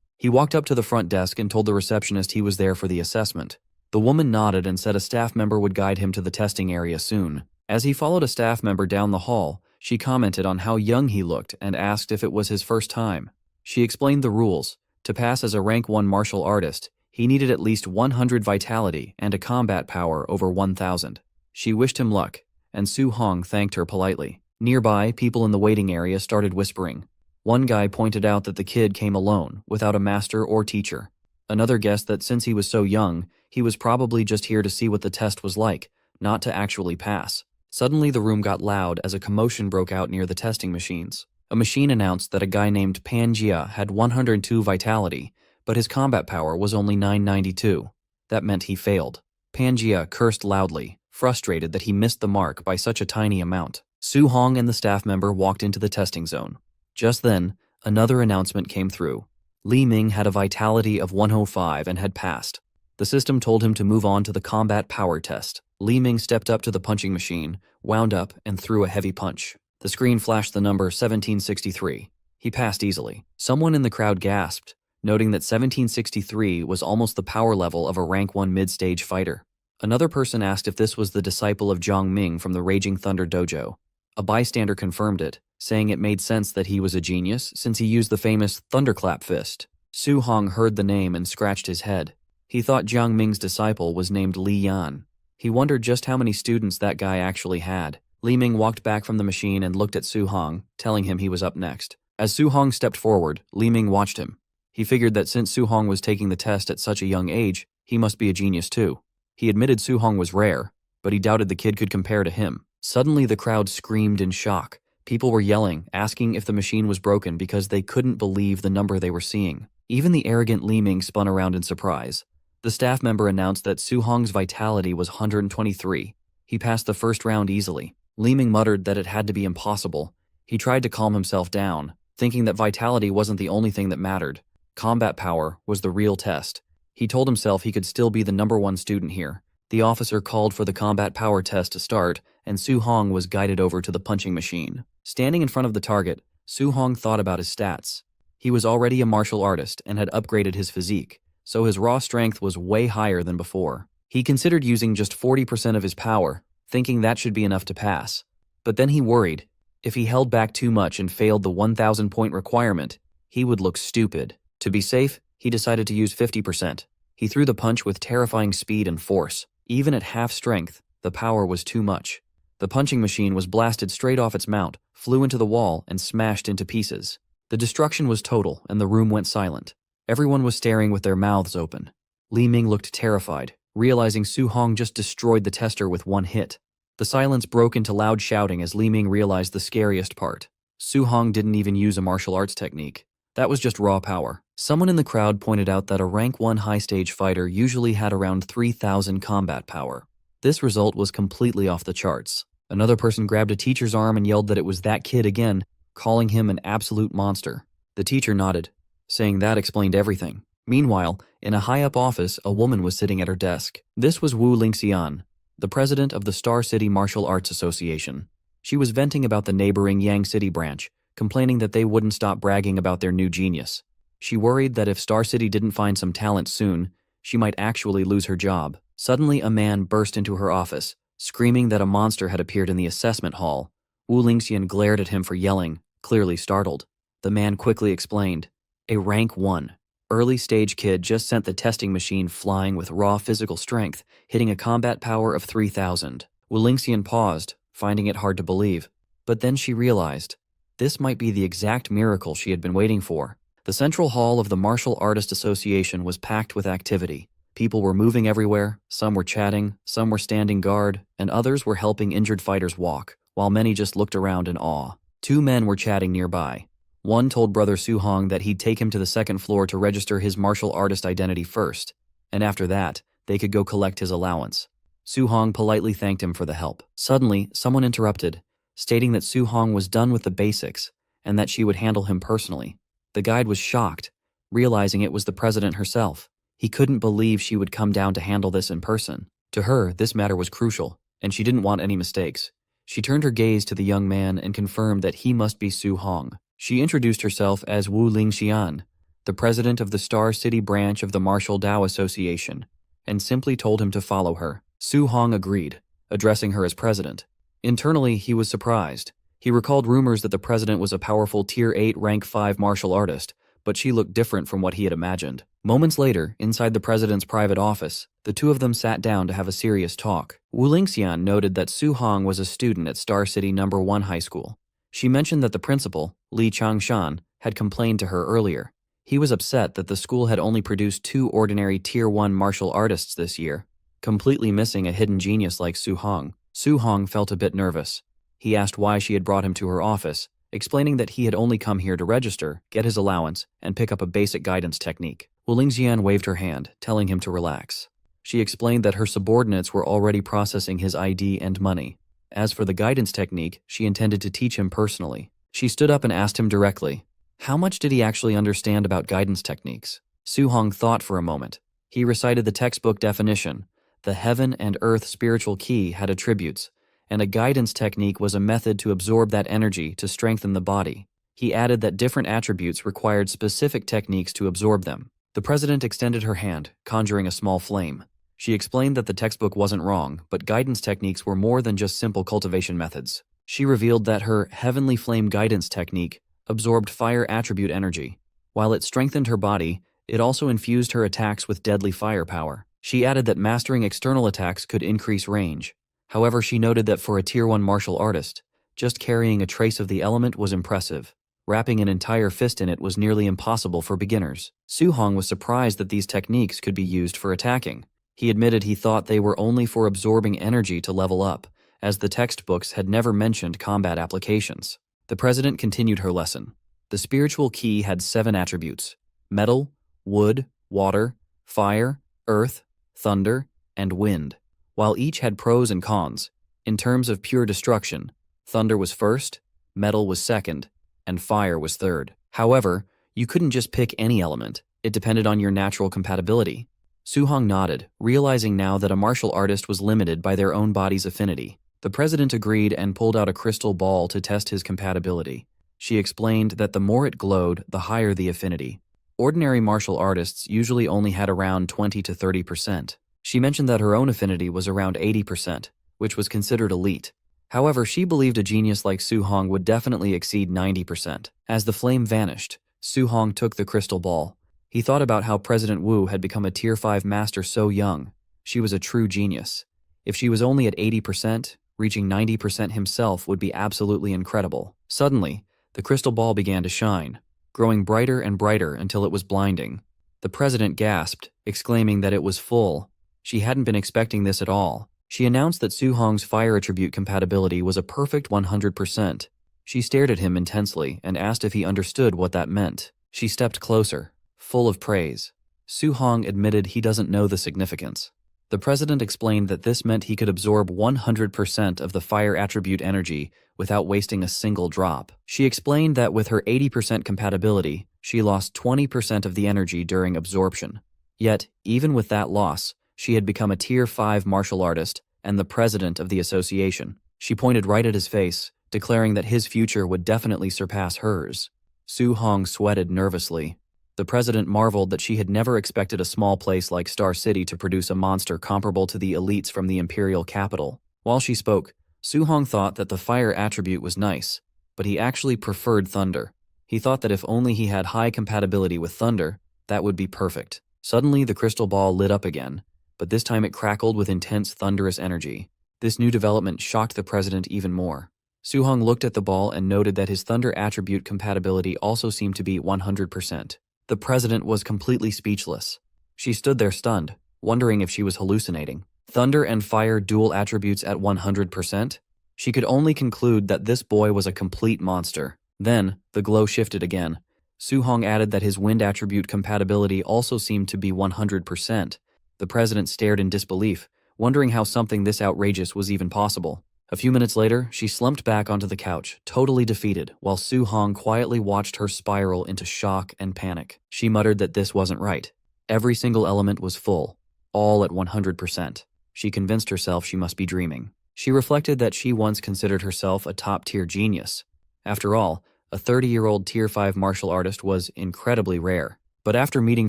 He walked up to the front desk and told the receptionist he was there for the assessment. The woman nodded and said a staff member would guide him to the testing area soon. As he followed a staff member down the hall, she commented on how young he looked and asked if it was his first time. She explained the rules. To pass as a rank 1 martial artist, he needed at least 100 vitality and a combat power over 1,000. She wished him luck, and Su-hong thanked her politely. Nearby, people in the waiting area started whispering. One guy pointed out that the kid came alone, without a master or teacher. Another guessed that since he was so young, he was probably just here to see what the test was like, not to actually pass. Suddenly the room got loud as a commotion broke out near the testing machines. A machine announced that a guy named Panjia had 102 vitality, but his combat power was only 992. That meant he failed. Panjia cursed loudly, frustrated that he missed the mark by such a tiny amount. Su-hong and the staff member walked into the testing zone. Just then, another announcement came through. Li Ming had a vitality of 105 and had passed. The system told him to move on to the combat power test. Li Ming stepped up to the punching machine, wound up, and threw a heavy punch. The screen flashed the number 1763. He passed easily. Someone in the crowd gasped, noting that 1763 was almost the power level of a rank 1 mid-stage fighter. Another person asked if this was the disciple of Jiang Ming from the Raging Thunder Dojo. A bystander confirmed it, saying it made sense that he was a genius since he used the famous thunderclap fist. Su-hong heard the name and scratched his head. He thought Jiang Ming's disciple was named Li Yan. He wondered just how many students that guy actually had. Li Ming walked back from the machine and looked at Su-hong, telling him he was up next. As Su-hong stepped forward, Li Ming watched him. He figured that since Su-hong was taking the test at such a young age, he must be a genius too. He admitted Su-hong was rare, but he doubted the kid could compare to him. Suddenly the crowd screamed in shock. People were yelling, asking if the machine was broken because they couldn't believe the number they were seeing. Even the arrogant Li Ming spun around in surprise. The staff member announced that Su-hong's vitality was 123. He passed the first round easily. Li Ming muttered that it had to be impossible. He tried to calm himself down, thinking that vitality wasn't the only thing that mattered. Combat power was the real test. He told himself he could still be the number 1 student here. The officer called for the combat power test to start, and Su-hong was guided over to the punching machine. Standing in front of the target, Su-hong thought about his stats. He was already a martial artist and had upgraded his physique, so his raw strength was way higher than before. He considered using just 40% of his power, thinking that should be enough to pass. But then he worried. If he held back too much and failed the 1,000-point requirement, he would look stupid. To be safe, he decided to use 50%. He threw the punch with terrifying speed and force. Even at half strength, the power was too much. The punching machine was blasted straight off its mount, flew into the wall, and smashed into pieces. The destruction was total, and the room went silent. Everyone was staring with their mouths open. Li Ming looked terrified, realizing Su-hong just destroyed the tester with one hit. The silence broke into loud shouting as Li Ming realized the scariest part. Su-hong didn't even use a martial arts technique. That was just raw power. Someone in the crowd pointed out that a rank 1 high-stage fighter usually had around 3,000 combat power. This result was completely off the charts. Another person grabbed a teacher's arm and yelled that it was that kid again, calling him an absolute monster. The teacher nodded, saying that explained everything. Meanwhile, in a high-up office, a woman was sitting at her desk. This was Wu Lingxian, the president of the Star City Martial Arts Association. She was venting about the neighboring Yang City branch, complaining that they wouldn't stop bragging about their new genius. She worried that if Star City didn't find some talent soon, she might actually lose her job. Suddenly, a man burst into her office, screaming that a monster had appeared in the assessment hall. Wu Lingxian glared at him for yelling, clearly startled. The man quickly explained, "A rank 1. Early-stage kid just sent the testing machine flying with raw physical strength, hitting a combat power of 3,000. Wu Lingxian paused, finding it hard to believe. But then she realized, this might be the exact miracle she had been waiting for. The central hall of the Martial Artist Association was packed with activity. People were moving everywhere, some were chatting, some were standing guard, and others were helping injured fighters walk, while many just looked around in awe. 2 men were chatting nearby. One told Brother Su-hong that he'd take him to the 2nd floor to register his martial artist identity first, and after that, they could go collect his allowance. Su-hong politely thanked him for the help. Suddenly, someone interrupted, stating that Su-hong was done with the basics, and that she would handle him personally. The guide was shocked, realizing it was the president herself. He couldn't believe she would come down to handle this in person. To her, this matter was crucial, and she didn't want any mistakes. She turned her gaze to the young man and confirmed that he must be Su Hong. She introduced herself as Wu Lingxian, the president of the Star City branch of the Martial Dao Association, and simply told him to follow her. Su Hong agreed, addressing her as president. Internally, he was surprised. He recalled rumors that the president was a powerful Tier 8 Rank 5 martial artist, but she looked different from what he had imagined. Moments later, inside the president's private office, the two of them sat down to have a serious talk. Wu Lingxian noted that Su Hong was a student at Star City No. 1 High School. She mentioned that the principal, Li Changshan, had complained to her earlier. He was upset that the school had only produced 2 ordinary Tier 1 martial artists this year, completely missing a hidden genius like Su Hong. Su Hong felt a bit nervous. He asked why she had brought him to her office, explaining that he had only come here to register, get his allowance, and pick up a basic guidance technique. Wu Lingxian waved her hand, telling him to relax. She explained that her subordinates were already processing his ID and money. As for the guidance technique, she intended to teach him personally. She stood up and asked him directly, how much did he actually understand about guidance techniques? Su Hong thought for a moment. He recited the textbook definition. The heaven and earth spiritual key had attributes, and a guidance technique was a method to absorb that energy to strengthen the body. He added that different attributes required specific techniques to absorb them. The president extended her hand, conjuring a small flame. She explained that the textbook wasn't wrong, but guidance techniques were more than just simple cultivation methods. She revealed that her heavenly flame guidance technique absorbed fire attribute energy. While it strengthened her body, it also infused her attacks with deadly firepower. She added that mastering external attacks could increase range. However, she noted that for a Tier 1 martial artist, just carrying a trace of the element was impressive. Wrapping an entire fist in it was nearly impossible for beginners. Su Hong was surprised that these techniques could be used for attacking. He admitted he thought they were only for absorbing energy to level up, as the textbooks had never mentioned combat applications. The president continued her lesson. The spiritual key had 7 attributes: metal, wood, water, fire, earth, thunder, and wind. While each had pros and cons, in terms of pure destruction, thunder was first, metal was second, and fire was third. However, you couldn't just pick any element. It depended on your natural compatibility. Su Hong nodded, realizing now that a martial artist was limited by their own body's affinity. The president agreed and pulled out a crystal ball to test his compatibility. She explained that the more it glowed, the higher the affinity. Ordinary martial artists usually only had around 20 to 30%. She mentioned that her own affinity was around 80%, which was considered elite. However, she believed a genius like Su Hong would definitely exceed 90%. As the flame vanished, Su Hong took the crystal ball. He thought about how President Wu had become a Tier 5 master so young. She was a true genius. If she was only at 80%, reaching 90% himself would be absolutely incredible. Suddenly, the crystal ball began to shine, growing brighter and brighter until it was blinding. The president gasped, exclaiming that it was full. She hadn't been expecting this at all. She announced that Su Hong's fire attribute compatibility was a perfect 100%. She stared at him intensely and asked if he understood what that meant. She stepped closer, full of praise. Su Hong admitted he doesn't know the significance. The president explained that this meant he could absorb 100% of the fire attribute energy without wasting a single drop. She explained that with her 80% compatibility, she lost 20% of the energy during absorption. Yet, even with that loss, she had become a Tier 5 martial artist and the president of the association. She pointed right at his face, declaring that his future would definitely surpass hers. Su Hong sweated nervously. The president marveled that she had never expected a small place like Star City to produce a monster comparable to the elites from the imperial capital. While she spoke, Su Hong thought that the fire attribute was nice, but he actually preferred thunder. He thought that if only he had high compatibility with thunder, that would be perfect. Suddenly, the crystal ball lit up again, but this time it crackled with intense thunderous energy. This new development shocked the president even more. Su Hong looked at the ball and noted that his thunder attribute compatibility also seemed to be 100%. The president was completely speechless. She stood there stunned, wondering if she was hallucinating. Thunder and fire dual attributes at 100%? She could only conclude that this boy was a complete monster. Then, the glow shifted again. Su Hong added that his wind attribute compatibility also seemed to be 100%. The president stared in disbelief, wondering how something this outrageous was even possible. A few minutes later, she slumped back onto the couch, totally defeated, while Su Hong quietly watched her spiral into shock and panic. She muttered that this wasn't right. Every single element was full, all at 100%. She convinced herself she must be dreaming. She reflected that she once considered herself a top-tier genius. After all, a 30-year-old Tier 5 martial artist was incredibly rare. But after meeting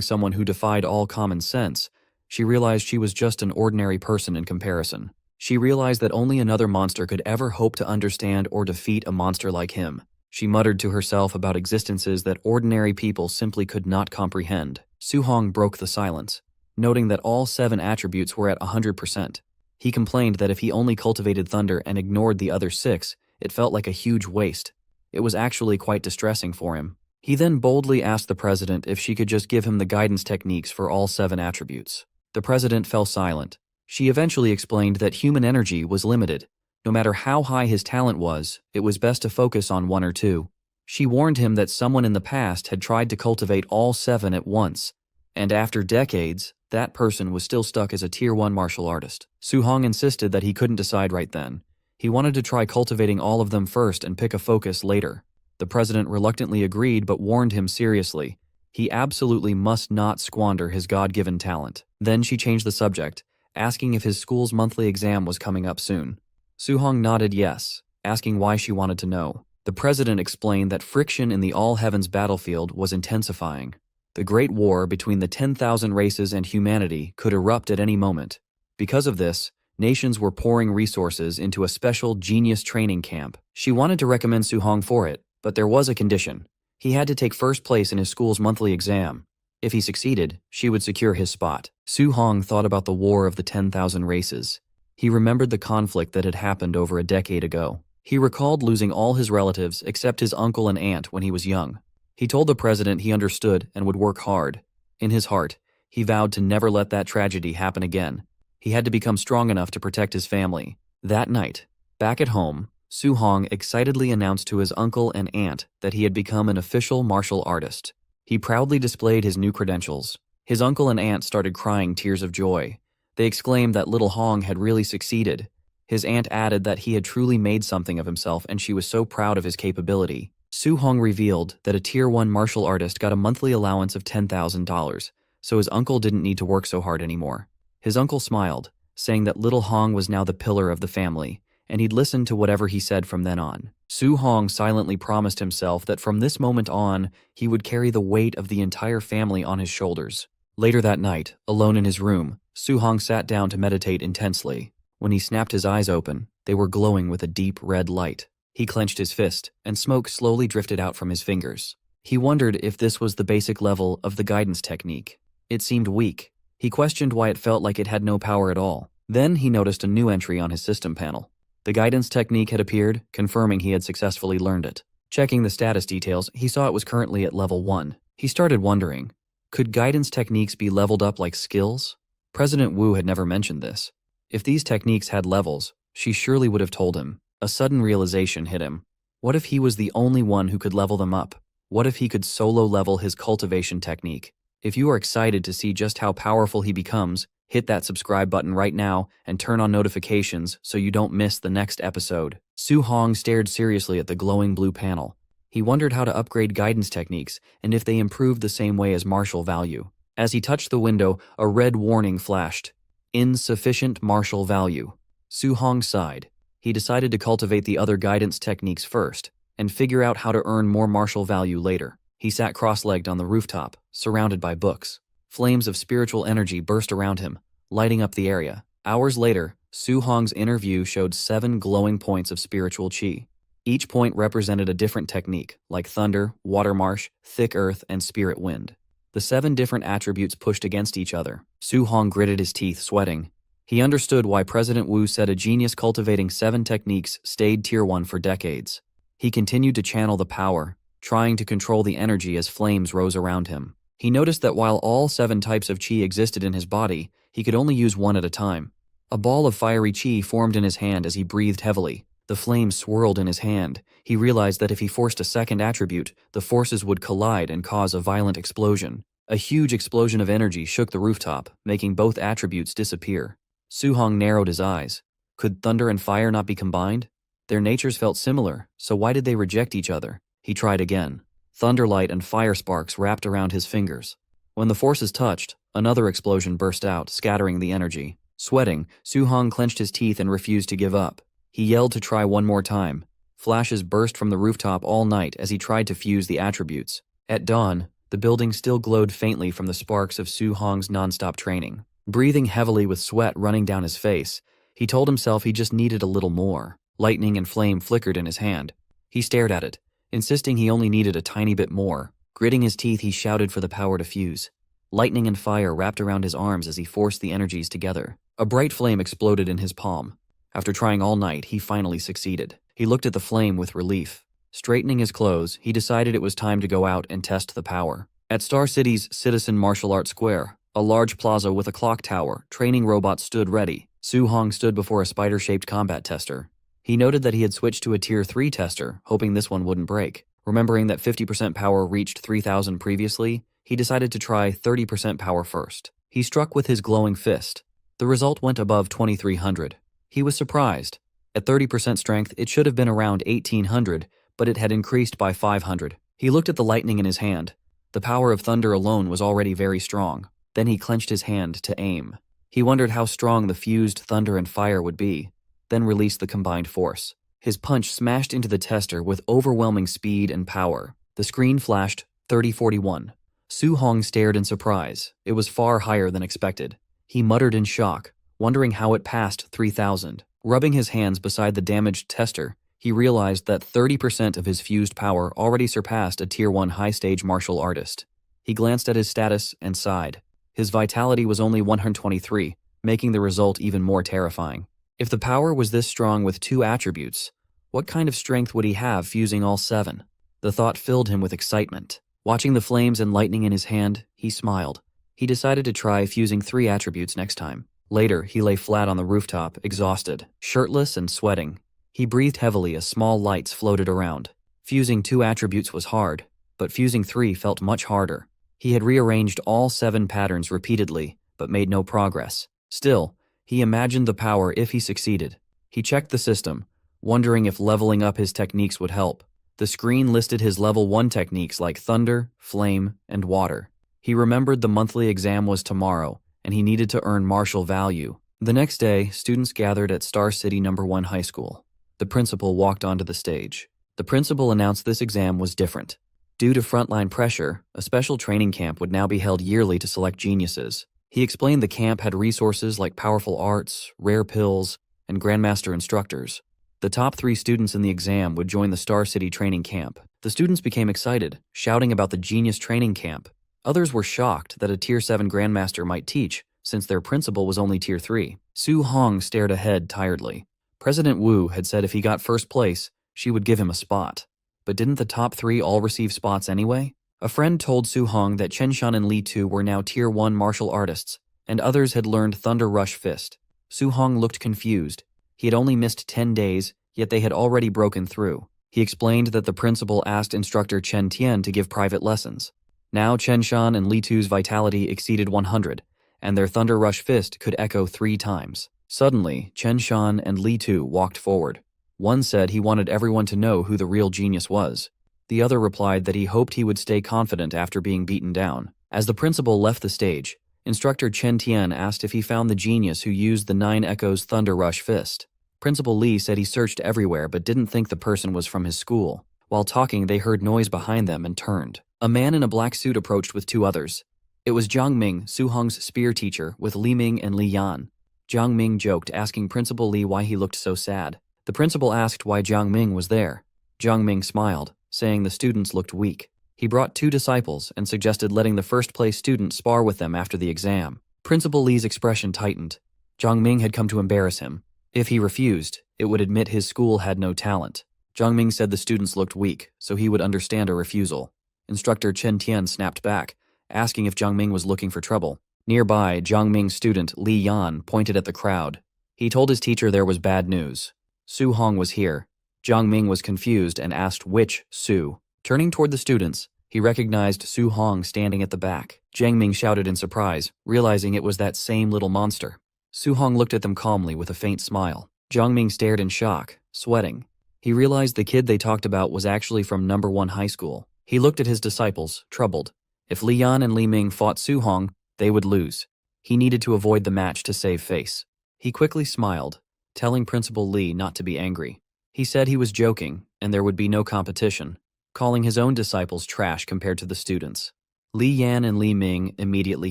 someone who defied all common sense, she realized she was just an ordinary person in comparison. She realized that only another monster could ever hope to understand or defeat a monster like him. She muttered to herself about existences that ordinary people simply could not comprehend. Su-hong broke the silence, noting that all 7 attributes were at 100%. He complained that if he only cultivated thunder and ignored the other 6, it felt like a huge waste. It was actually quite distressing for him. He then boldly asked the president if she could just give him the guidance techniques for all 7 attributes. The president fell silent. She eventually explained that human energy was limited. No matter how high his talent was, it was best to focus on 1 or 2. She warned him that someone in the past had tried to cultivate all 7 at once, and after decades, that person was still stuck as a Tier 1 martial artist. Su-hong insisted that he couldn't decide right then. He wanted to try cultivating all of them first and pick a focus later. The president reluctantly agreed but warned him seriously. He absolutely must not squander his God-given talent. Then she changed the subject, asking if his school's monthly exam was coming up soon. Su-hong nodded yes, asking why she wanted to know. The president explained that friction in the all-heavens battlefield was intensifying. The Great War between the 10,000 races and humanity could erupt at any moment. Because of this, nations were pouring resources into a special genius training camp. She wanted to recommend Su-hong for it, but there was a condition. He had to take first place in his school's monthly exam. If he succeeded, she would secure his spot. Su-hong thought about the War of the 10,000 Races. He remembered the conflict that had happened over a decade ago. He recalled losing all his relatives except his uncle and aunt when he was young. He told the president he understood and would work hard. In his heart, he vowed to never let that tragedy happen again. He had to become strong enough to protect his family. That night, back at home, Su-hong excitedly announced to his uncle and aunt that he had become an official martial artist. He proudly displayed his new credentials. His uncle and aunt started crying tears of joy. They exclaimed that little Hong had really succeeded. His aunt added that he had truly made something of himself and she was so proud of his capability. Su-hong revealed that a Tier 1 martial artist got a monthly allowance of $10,000, so his uncle didn't need to work so hard anymore. His uncle smiled, saying that little Hong was now the pillar of the family, and he'd listen to whatever he said from then on. Su-hong silently promised himself that from this moment on, he would carry the weight of the entire family on his shoulders. Later that night, alone in his room, Su-hong sat down to meditate intensely. When he snapped his eyes open, they were glowing with a deep red light. He clenched his fist, and smoke slowly drifted out from his fingers. He wondered if this was the basic level of the guidance technique. It seemed weak. He questioned why it felt like it had no power at all. Then he noticed a new entry on his system panel. The guidance technique had appeared, confirming he had successfully learned it. Checking the status details, he saw it was currently at level 1. He started wondering, could guidance techniques be leveled up like skills? President Wu had never mentioned this. If these techniques had levels, she surely would have told him. A sudden realization hit him. What if he was the only one who could level them up? What if he could solo level his cultivation technique? If you are excited to see just how powerful he becomes, hit that subscribe button right now and turn on notifications so you don't miss the next episode. Su-hong stared seriously at the glowing blue panel. He wondered how to upgrade guidance techniques and if they improved the same way as martial value. As he touched the window, a red warning flashed. Insufficient martial value. Su-hong sighed. He decided to cultivate the other guidance techniques first and figure out how to earn more martial value later. He sat cross-legged on the rooftop, surrounded by books. Flames of spiritual energy burst around him, lighting up the area. Hours later, Su-hong's inner view showed 7 glowing points of spiritual qi. Each point represented a different technique, like thunder, water marsh, thick earth, and spirit wind. The 7 different attributes pushed against each other. Su-hong gritted his teeth, sweating. He understood why President Wu said a genius cultivating 7 techniques stayed Tier 1 for decades. He continued to channel the power, trying to control the energy as flames rose around him. He noticed that while all 7 types of qi existed in his body, he could only use one at a time. A ball of fiery qi formed in his hand as he breathed heavily. The flame swirled in his hand. He realized that if he forced a second attribute, the forces would collide and cause a violent explosion. A huge explosion of energy shook the rooftop, making both attributes disappear. Su-hong narrowed his eyes. Could thunder and fire not be combined? Their natures felt similar, so why did they reject each other? He tried again. Thunderlight and fire sparks wrapped around his fingers. When the forces touched, another explosion burst out, scattering the energy. Sweating, Su-hong clenched his teeth and refused to give up. He yelled to try one more time. Flashes burst from the rooftop all night as he tried to fuse the attributes. At dawn, the building still glowed faintly from the sparks of Su-hong's nonstop training. Breathing heavily with sweat running down his face, he told himself he just needed a little more. Lightning and flame flickered in his hand. He stared at it, insisting he only needed a tiny bit more. Gritting his teeth, he shouted for the power to fuse. Lightning and fire wrapped around his arms as he forced the energies together. A bright flame exploded in his palm. After trying all night, he finally succeeded. He looked at the flame with relief. Straightening his clothes, he decided it was time to go out and test the power. At Star City's Citizen Martial Arts Square, a large plaza with a clock tower, training robots stood ready. Su-hong stood before a spider-shaped combat tester. He noted that he had switched to a Tier 3 tester, hoping this one wouldn't break. Remembering that 50% power reached 3,000 previously, he decided to try 30% power first. He struck with his glowing fist. The result went above 2,300. He was surprised. At 30% strength, it should have been around 1,800, but it had increased by 500. He looked at the lightning in his hand. The power of thunder alone was already very strong. Then he clenched his hand to aim. He wondered how strong the fused thunder and fire would be, then released the combined force. His punch smashed into the tester with overwhelming speed and power. The screen flashed 3041. Su-hong stared in surprise. It was far higher than expected. He muttered in shock, wondering how it passed 3,000. Rubbing his hands beside the damaged tester, he realized that 30% of his fused power already surpassed a Tier 1 high-stage martial artist. He glanced at his status and sighed. His vitality was only 123, making the result even more terrifying. If the power was this strong with 2 attributes, what kind of strength would he have fusing all 7? The thought filled him with excitement. Watching the flames and lightning in his hand, he smiled. He decided to try fusing 3 attributes next time. Later, he lay flat on the rooftop, exhausted, shirtless and sweating. He breathed heavily as small lights floated around. Fusing 2 attributes was hard, but fusing 3 felt much harder. He had rearranged all 7 patterns repeatedly, but made no progress. Still, he imagined the power if he succeeded. He checked the system, wondering if leveling up his techniques would help. The screen listed his level 1 techniques like thunder, flame, and water. He remembered the monthly exam was tomorrow, and he needed to earn martial value. The next day, students gathered at Star City No. 1 High School. The principal walked onto the stage. The principal announced this exam was different. Due to frontline pressure, a special training camp would now be held yearly to select geniuses. He explained the camp had resources like powerful arts, rare pills, and grandmaster instructors. The top 3 students in the exam would join the Star City training camp. The students became excited, shouting about the genius training camp. Others were shocked that a Tier 7 grandmaster might teach, since their principal was only Tier 3. Su-hong stared ahead tiredly. President Wu had said if he got first place, she would give him a spot. But didn't the top 3 all receive spots anyway? A friend told Su-hong that Chen Shan and Li Tu were now Tier 1 martial artists, and others had learned Thunder Rush Fist. Su-hong looked confused. He had only missed 10 days, yet they had already broken through. He explained that the principal asked instructor Chen Tian to give private lessons. Now Chen Shan and Li Tu's vitality exceeded 100, and their Thunder Rush Fist could echo 3 times. Suddenly, Chen Shan and Li Tu walked forward. One said he wanted everyone to know who the real genius was. The other replied that he hoped he would stay confident after being beaten down. As the principal left the stage, instructor Chen Tian asked if he found the genius who used the 9 Echoes Thunder Rush Fist. Principal Li said he searched everywhere but didn't think the person was from his school. While talking, they heard noise behind them and turned. A man in a black suit approached with 2 others. It was Jiang Ming, Su-hong's spear teacher, with Li Ming and Li Yan. Jiang Ming joked, asking Principal Li why he looked so sad. The principal asked why Jiang Ming was there. Jiang Ming smiled, saying the students looked weak. He brought 2 disciples and suggested letting the first-place student spar with them after the exam. Principal Li's expression tightened. Jiang Ming had come to embarrass him. If he refused, it would admit his school had no talent. Jiang Ming said the students looked weak, so he would understand a refusal. Instructor Chen Tian snapped back, asking if Jiang Ming was looking for trouble. Nearby, Jiang Ming's student Li Yan pointed at the crowd. He told his teacher there was bad news. Su-hong was here. Jiang Ming was confused and asked which Su. Turning toward the students, he recognized Su-hong standing at the back. Jiang Ming shouted in surprise, realizing it was that same little monster. Su-hong looked at them calmly with a faint smile. Jiang Ming stared in shock, sweating. He realized the kid they talked about was actually from No. 1 High School. He looked at his disciples, troubled. If Li Yan and Li Ming fought Su Hong, they would lose. He needed to avoid the match to save face. He quickly smiled, telling Principal Li not to be angry. He said he was joking and there would be no competition, calling his own disciples trash compared to the students. Li Yan and Li Ming immediately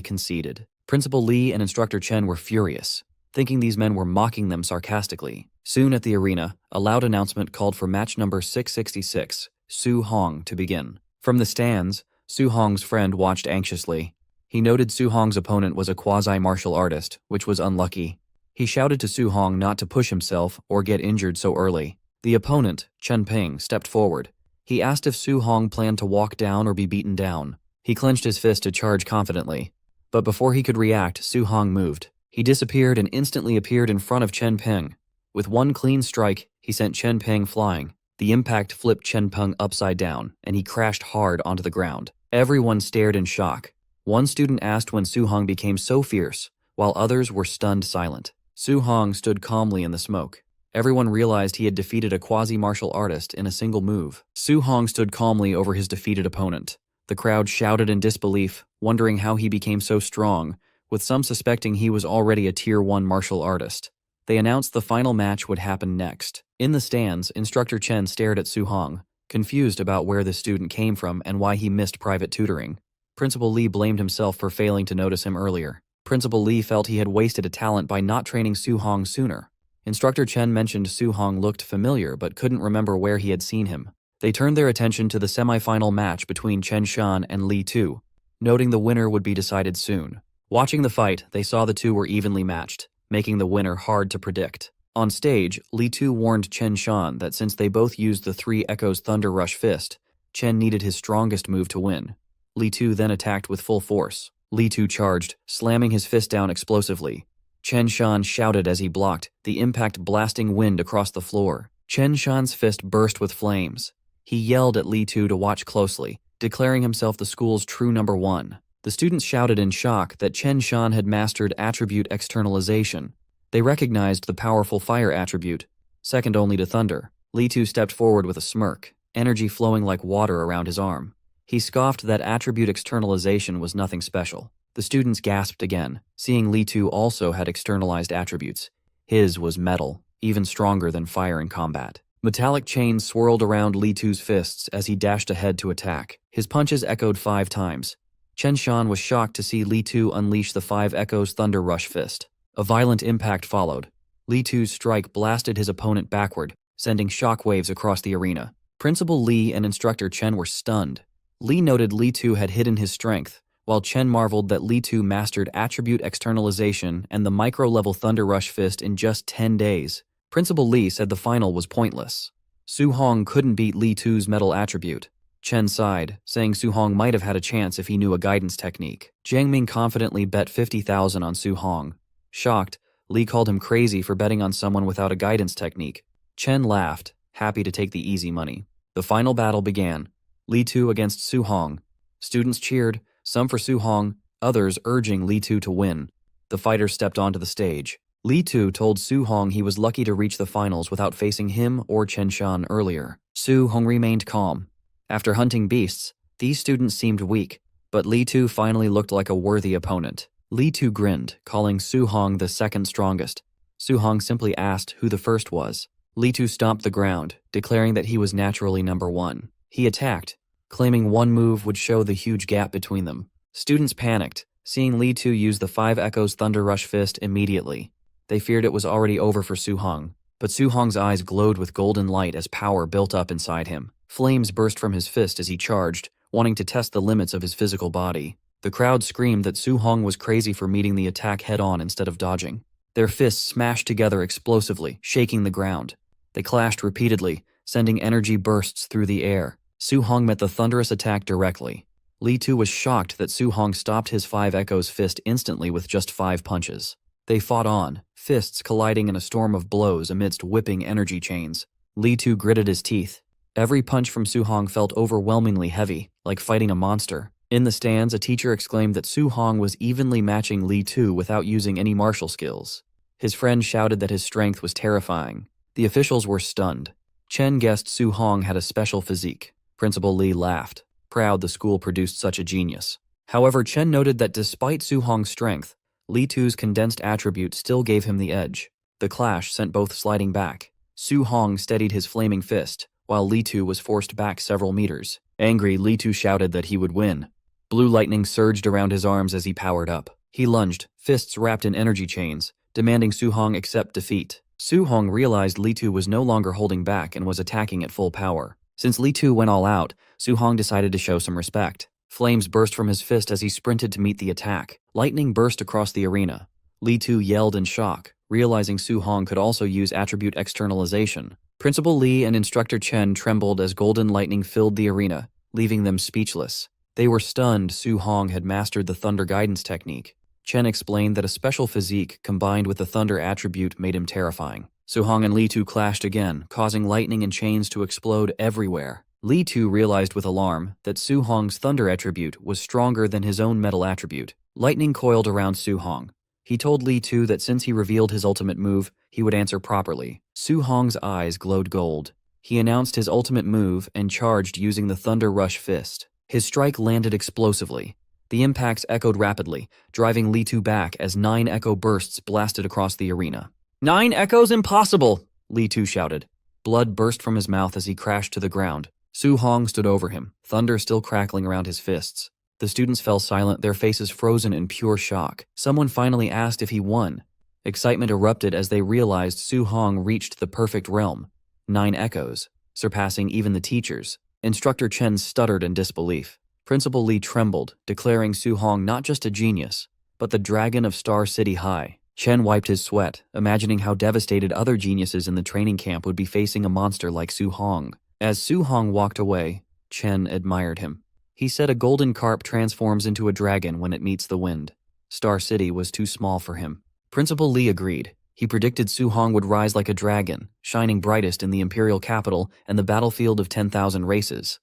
conceded. Principal Li and Instructor Chen were furious, thinking these men were mocking them sarcastically. Soon at the arena, a loud announcement called for match number 666, Su Hong, to begin. From the stands, Su Hong's friend watched anxiously. He noted Su Hong's opponent was a quasi-martial artist, which was unlucky. He shouted to Su Hong not to push himself or get injured so early. The opponent, Chen Ping, stepped forward. He asked if Su Hong planned to walk down or be beaten down. He clenched his fist to charge confidently. But before he could react, Su Hong moved. He disappeared and instantly appeared in front of Chen Ping. With one clean strike, he sent Chen Ping flying. The impact flipped Chen Ping upside down, and he crashed hard onto the ground. Everyone stared in shock. One student asked when Su Hong became so fierce, while others were stunned silent. Su Hong stood calmly in the smoke. Everyone realized he had defeated a quasi-martial artist in a single move. Su Hong stood calmly over his defeated opponent. The crowd shouted in disbelief, wondering how he became so strong, with some suspecting he was already a Tier 1 martial artist. They announced the final match would happen next. In the stands, Instructor Chen stared at Su Hong, confused about where the student came from and why he missed private tutoring. Principal Li blamed himself for failing to notice him earlier. Principal Li felt he had wasted a talent by not training Su Hong sooner. Instructor Chen mentioned Su Hong looked familiar but couldn't remember where he had seen him. They turned their attention to the semi-final match between Chen Shan and Li Tu, noting the winner would be decided soon. Watching the fight, they saw the two were evenly matched, making the winner hard to predict. On stage, Li Tu warned Chen Shan that since they both used the Three Echoes Thunder Rush Fist, Chen needed his strongest move to win. Li Tu then attacked with full force. Li Tu charged, slamming his fist down explosively. Chen Shan shouted as he blocked, the impact blasting wind across the floor. Chen Shan's fist burst with flames. He yelled at Li Tu to watch closely, declaring himself the school's true number one. The students shouted in shock that Chen Shan had mastered attribute externalization. They recognized the powerful fire attribute, second only to thunder. Li Tu stepped forward with a smirk, energy flowing like water around his arm. He scoffed that attribute externalization was nothing special. The students gasped again, seeing Li Tu also had externalized attributes. His was metal, even stronger than fire in combat. Metallic chains swirled around Li Tu's fists as he dashed ahead to attack. His punches echoed 5 times. Chen Shan was shocked to see Li Tu unleash the 5 Echoes Thunder Rush Fist. A violent impact followed. Li Tu's strike blasted his opponent backward, sending shockwaves across the arena. Principal Li and Instructor Chen were stunned. Li noted Li Tu had hidden his strength, while Chen marveled that Li Tu mastered attribute externalization and the micro-level Thunder Rush Fist in just 10 days. Principal Li said the final was pointless. Su Hong couldn't beat Li Tu's metal attribute. Chen sighed, saying Su Hong might have had a chance if he knew a guidance technique. Jiang Ming confidently bet 50,000 on Su Hong. Shocked, Li called him crazy for betting on someone without a guidance technique. Chen laughed, happy to take the easy money. The final battle began. Li Tu against Su Hong. Students cheered, some for Su Hong, others urging Li Tu to win. The fighters stepped onto the stage. Li Tu told Su Hong he was lucky to reach the finals without facing him or Chen Shan earlier. Su Hong remained calm. After hunting beasts, these students seemed weak, but Li Tu finally looked like a worthy opponent. Li Tu grinned, calling Su Hong the second strongest. Su Hong simply asked who the first was. Li Tu stomped the ground, declaring that he was naturally number one. He attacked, claiming one move would show the huge gap between them. Students panicked, seeing Li Tu use the 5 Echoes Thunder Rush Fist immediately. They feared it was already over for Su Hong, but Su Hong's eyes glowed with golden light as power built up inside him. Flames burst from his fist as he charged, wanting to test the limits of his physical body. The crowd screamed that Su Hong was crazy for meeting the attack head-on instead of dodging. Their fists smashed together explosively, shaking the ground. They clashed repeatedly, sending energy bursts through the air. Su Hong met the thunderous attack directly. Li Tu was shocked that Su Hong stopped his 5 Echoes fist instantly with just 5 punches. They fought on, fists colliding in a storm of blows amidst whipping energy chains. Li Tu gritted his teeth. Every punch from Su Hong felt overwhelmingly heavy, like fighting a monster. In the stands, a teacher exclaimed that Su Hong was evenly matching Li Tu without using any martial skills. His friend shouted that his strength was terrifying. The officials were stunned. Chen guessed Su Hong had a special physique. Principal Li laughed, proud the school produced such a genius. However, Chen noted that despite Su Hong's strength, Li Tu's condensed attribute still gave him the edge. The clash sent both sliding back. Su Hong steadied his flaming fist, while Li Tu was forced back several meters. Angry, Li Tu shouted that he would win. Blue lightning surged around his arms as he powered up. He lunged, fists wrapped in energy chains, demanding Su Hong accept defeat. Su Hong realized Li Tu was no longer holding back and was attacking at full power. Since Li Tu went all out, Su Hong decided to show some respect. Flames burst from his fist as he sprinted to meet the attack. Lightning burst across the arena. Li Tu yelled in shock, realizing Su Hong could also use attribute externalization. Principal Li and Instructor Chen trembled as golden lightning filled the arena, leaving them speechless. They were stunned Su Hong had mastered the Thunder Guidance technique. Chen explained that a special physique combined with the Thunder attribute made him terrifying. Su Hong and Li Tu clashed again, causing lightning and chains to explode everywhere. Li Tu realized with alarm that Su Hong's Thunder attribute was stronger than his own metal attribute. Lightning coiled around Su Hong. He told Li Tu that since he revealed his ultimate move, he would answer properly. Su Hong's eyes glowed gold. He announced his ultimate move and charged using the Thunder Rush Fist. His strike landed explosively. The impacts echoed rapidly, driving Li Tu back as 9 echo bursts blasted across the arena. 9 echoes? Impossible! Li Tu shouted. Blood burst from his mouth as he crashed to the ground. Su Hong stood over him, thunder still crackling around his fists. The students fell silent, their faces frozen in pure shock. Someone finally asked if he won. Excitement erupted as they realized Su Hong reached the perfect realm. 9 echoes, surpassing even the teachers. Instructor Chen stuttered in disbelief. Principal Li trembled, declaring Su Hong not just a genius, but the dragon of Star City High. Chen wiped his sweat, imagining how devastated other geniuses in the training camp would be facing a monster like Su Hong. As Su Hong walked away, Chen admired him. He said a golden carp transforms into a dragon when it meets the wind. Star City was too small for him. Principal Li agreed. He predicted Su Hong would rise like a dragon, shining brightest in the imperial capital and the battlefield of 10,000 races.